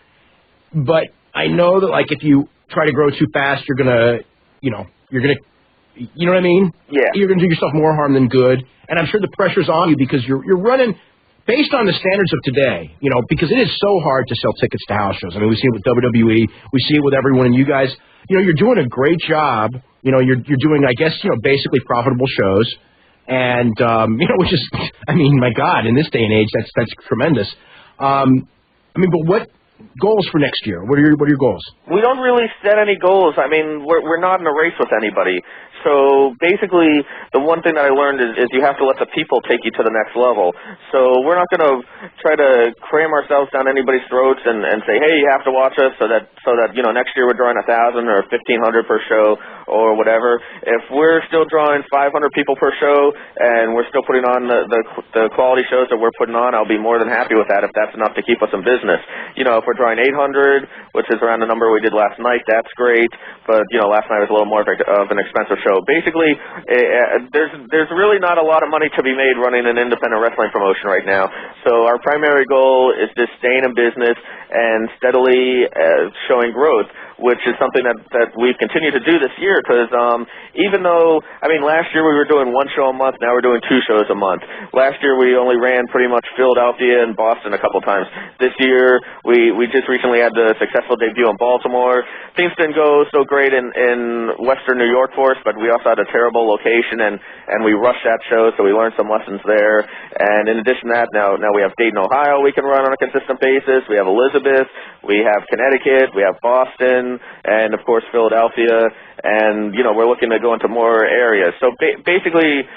but I know that if you try to grow too fast, you're gonna, you know what I mean? Yeah. You're gonna do yourself more harm than good. And I'm sure the pressure's on you because you're running based on the standards of today. Because it is so hard to sell tickets to house shows. I mean, we see it with WWE, we see it with everyone, and you guys, you're doing a great job. You're doing, I guess, basically profitable shows. And, which is, my God, in this day and age, that's tremendous. But what goals for next year? What are your goals? We don't really set any goals. We're not in a race with anybody. So basically, the one thing that I learned is you have to let the people take you to the next level. So we're not going to try to cram ourselves down anybody's throats and say, hey, you have to watch us so that next year we're drawing 1,000 or 1,500 per show or whatever. If we're still drawing 500 people per show and we're still putting on the quality shows that we're putting on, I'll be more than happy with that if that's enough to keep us in business. If if we're drawing 800, which is around the number we did last night, that's great. But, you know, last night was a little more of an expensive show. Basically, there's really not a lot of money to be made running an independent wrestling promotion right now. So our primary goal is just staying in business and steadily showing growth, which is something that we've continued to do this year because even though, I mean, last year we were doing one show a month, now we're doing 2 shows a month. Last year we only ran pretty much Philadelphia and Boston a couple times. This year we just recently had the successful debut in Baltimore. Things didn't go so great in Western New York for us, but we also had a terrible location and we rushed that show, so we learned some lessons there. And in addition to that, now we have Dayton, Ohio we can run on a consistent basis. We have Elizabeth, we have Connecticut, we have Boston, and of course Philadelphia, and you know we're looking to go into more areas. So basically,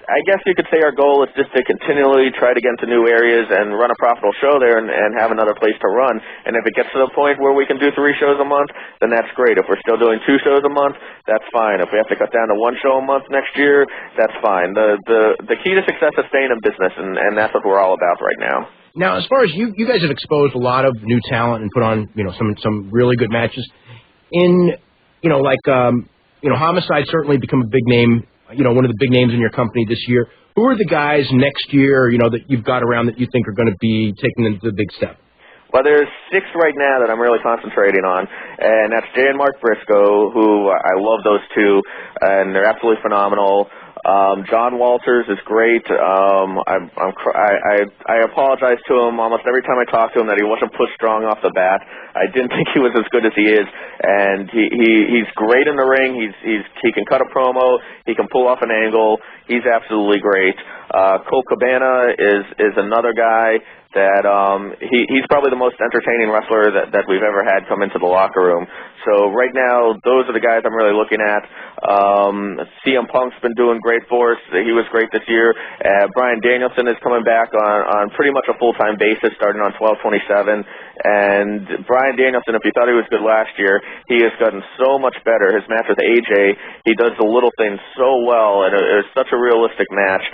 I guess you could say our goal is just to continually try to get into new areas and run a profitable show there and have another place to run. And if it gets to the point where we can do 3 shows a month, then that's great. If we're still doing 2 shows a month, that's fine. If we have to cut down to 1 show a month next year, that's fine. The key to success is staying in business, and that's what we're all about right now. Now, as far as you guys have exposed a lot of new talent and put on, you know, some really good matches. In, you know, like, you know, Homicide certainly become a big name, you know, one of the big names in your company this year. Who are the guys next year, you know, that you've got around that you think are going to be taking the big step? Well, there's 6 right now that I'm really concentrating on, and that's Jay and Mark Briscoe, who I love those 2, and they're absolutely phenomenal. John Walters is great. I apologize to him almost every time I talk to him that he wasn't pushed strong off the bat. I didn't think he was as good as he is, and he's great in the ring. He can cut a promo. He can pull off an angle. He's absolutely great. Cole Cabana is another guy that he's probably the most entertaining wrestler that we've ever had come into the locker room. So right now, those are the guys I'm really looking at. CM Punk's been doing great for us. He was great this year. Bryan Danielson is coming back on pretty much a full-time basis starting on 12/27. And Bryan Danielson, if you thought he was good last year, he has gotten so much better. His match with AJ, he does the little things so well, and it was such a realistic match.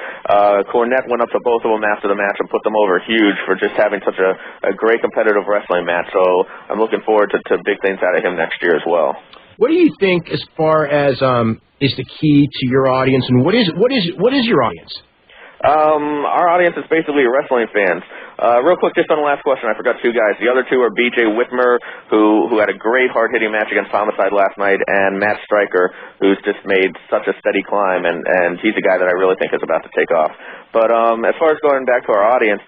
Cornette went up to both of them after the match and put them over huge for just having such a great competitive wrestling match. So I'm looking forward to big things out of him next year as well. What do you think as far as is the key to your audience, and what is your audience? Our audience is basically wrestling fans. Real quick, just on the last question, I forgot 2 guys. The other 2 are B.J. Whitmer, who had a great hard-hitting match against Homicide last night, and Matt Stryker, who's just made such a steady climb, and he's a guy that I really think is about to take off. But as far as going back to our audience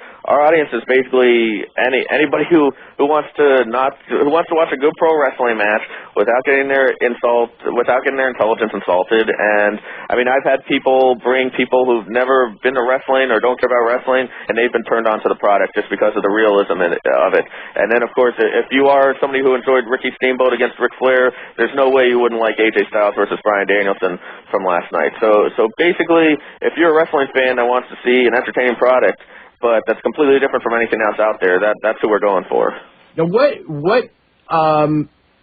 is basically anybody who wants to watch a good pro wrestling match without getting their intelligence insulted. And I mean, I've had people bring people who've never been to wrestling or don't care about wrestling, and they've been turned on to the product just because of the realism of it. And then, of course, if you are somebody who enjoyed Ricky Steamboat against Ric Flair, there's no way you wouldn't like AJ Styles versus Bryan Danielson from last night. So basically, if you're a wrestling fan that wants to see an entertaining product, but that's completely different from anything else out there, that's who we're going for. Now, what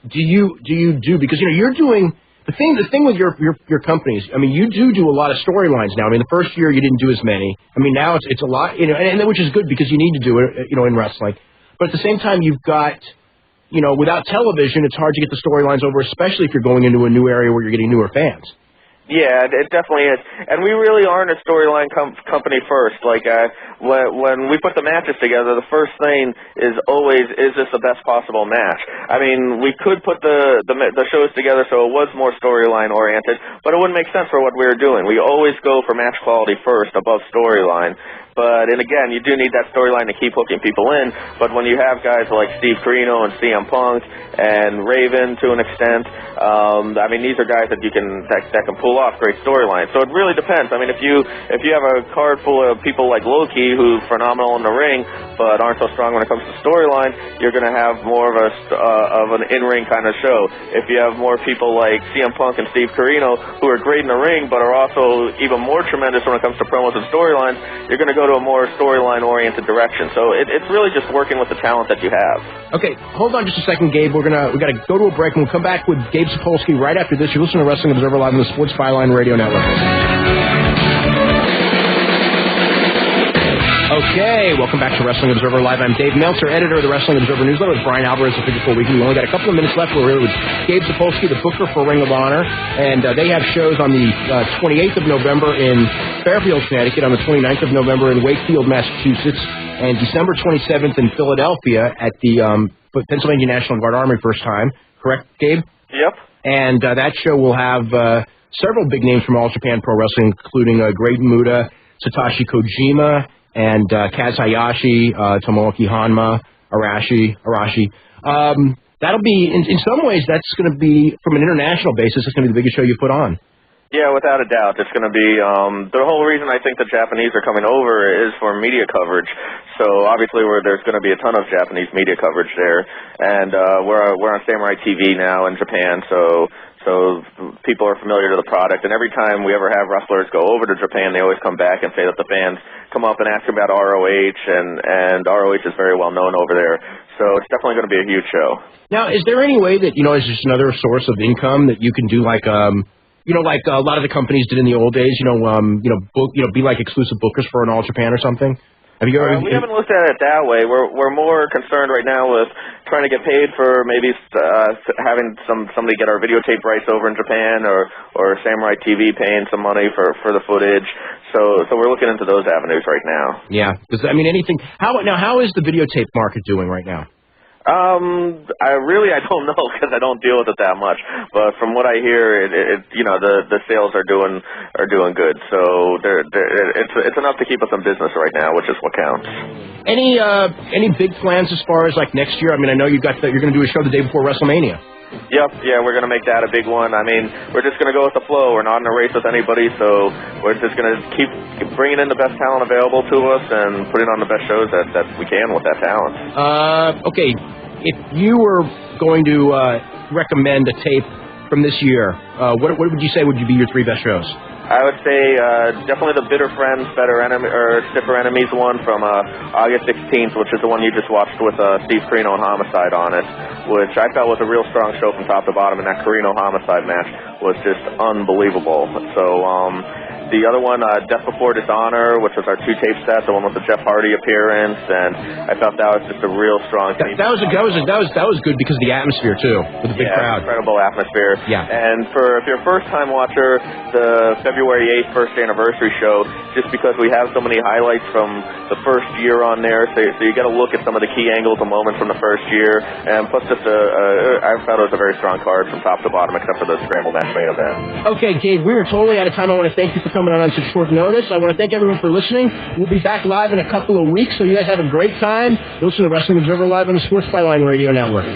do you do? Because you know you're doing the thing with your companies. I mean, you do a lot of storylines now. I mean, the first year you didn't do as many. I mean, now it's a lot, you know, and which is good because you need to do it, you know, in wrestling. But at the same time, you've got, you know, without television, it's hard to get the storylines over, especially if you're going into a new area where you're getting newer fans. Yeah, it definitely is. And we really aren't a storyline company first. Like, when we put the matches together, the first thing is always, is this the best possible match? I mean, we could put the shows together so it was more storyline oriented, but it wouldn't make sense for what we were doing. We always go for match quality first above storyline. But, and again, you do need that storyline to keep hooking people in. But when you have guys like Steve Corino and CM Punk and Raven to an extent, I mean, these are guys that you can that can pull off great storylines. So it really depends. I mean, if you have a card full of people like Loki who's phenomenal in the ring but aren't so strong when it comes to storyline, you're going to have more of an in-ring kind of show. If you have more people like CM Punk and Steve Corino who are great in the ring but are also even more tremendous when it comes to promos and storylines, you're going to go to a more storyline-oriented direction. So it's really just working with the talent that you have. Okay, hold on just a second, Gabe. We got to go to a break, and we'll come back with Gabe Sapolsky right after this. You're listening to Wrestling Observer Live on the Sports Byline Radio Network. Okay, welcome back to Wrestling Observer Live. I'm Dave Meltzer, editor of the Wrestling Observer newsletter with Bryan Alvarez of Figure 4 Weekly. We only got a couple of minutes left. We're here with GABE, SAPOLSKY, the booker for Ring of Honor, and they have shows on the 28th of November in Fairfield, Connecticut, on the 29th of November in Wakefield, Massachusetts, and December 27th in Philadelphia at the Pennsylvania National Guard Armory first time. Correct, Gabe? Yep. And that show will have several big names from All Japan Pro Wrestling, including Great Muta, Satoshi Kojima, and Kaz Hayashi, Tomoaki Hanma, Arashi. That'll be, in some ways, that's going to be, from an international basis, it's going to be the biggest show you put on. Yeah, without a doubt. It's going to be, the whole reason I think the Japanese are coming over is for media coverage. So obviously there's going to be a ton of Japanese media coverage there. And we're on Samurai TV now in Japan, so people are familiar to the product. And every time we ever have wrestlers go over to Japan, they always come back and say that the fans come up and ask about ROH, and ROH is very well known over there. So it's definitely going to be a huge show. Now, is there any way that, is just another source of income that you can do like like a lot of the companies did in the old days, be like exclusive bookers for an All Japan or something? Have you ever? We haven't looked at it that way. We're more concerned right now with trying to get paid for maybe having somebody get our videotape rights over in Japan, or Samurai TV paying some money for the footage. So we're looking into those avenues right now. Yeah, because anything. How is the videotape market doing right now? I don't know because I don't deal with it that much. But from what I hear, the sales are doing good. So it's enough to keep us in business right now, which is what counts. Any big plans as far as like next year? I mean, I know you're going to do a show the day before WrestleMania. Yep, yeah, we're going to make that a big one. I mean, we're just going to go with the flow. We're not in a race with anybody, so we're just going to keep bringing in the best talent available to us and putting on the best shows that we can with that talent. Okay, if you were going to recommend a tape from this year, what would you say would be your three best shows? I would say definitely the Bitter Friends, Stiffer Enemies one from August 16th, which is the one you just watched with Steve Corino and Homicide on it, which I felt was a real strong show from top to bottom, and that Corino Homicide match was just unbelievable. So the other one, Death Before Dishonor, which was our two-tape set, the one with the Jeff Hardy appearance, and I thought that was just a real strong tape. That was good because of the atmosphere too, with the big crowd. Incredible atmosphere. Yeah. And if you're a first-time watcher, the February 8th first anniversary show, just because we have so many highlights from the first year on there, so you got to look at some of the key angles and moments from the first year, and plus just I felt it was a very strong card from top to bottom, except for the scramble match main event. Okay, Gabe, we are totally out of time. I want to thank you for coming on such short notice. I want to thank everyone for listening. We'll be back live in a couple of weeks, so you guys have a great time. Listen to Wrestling Observer Live on the Sports Byline Radio Network.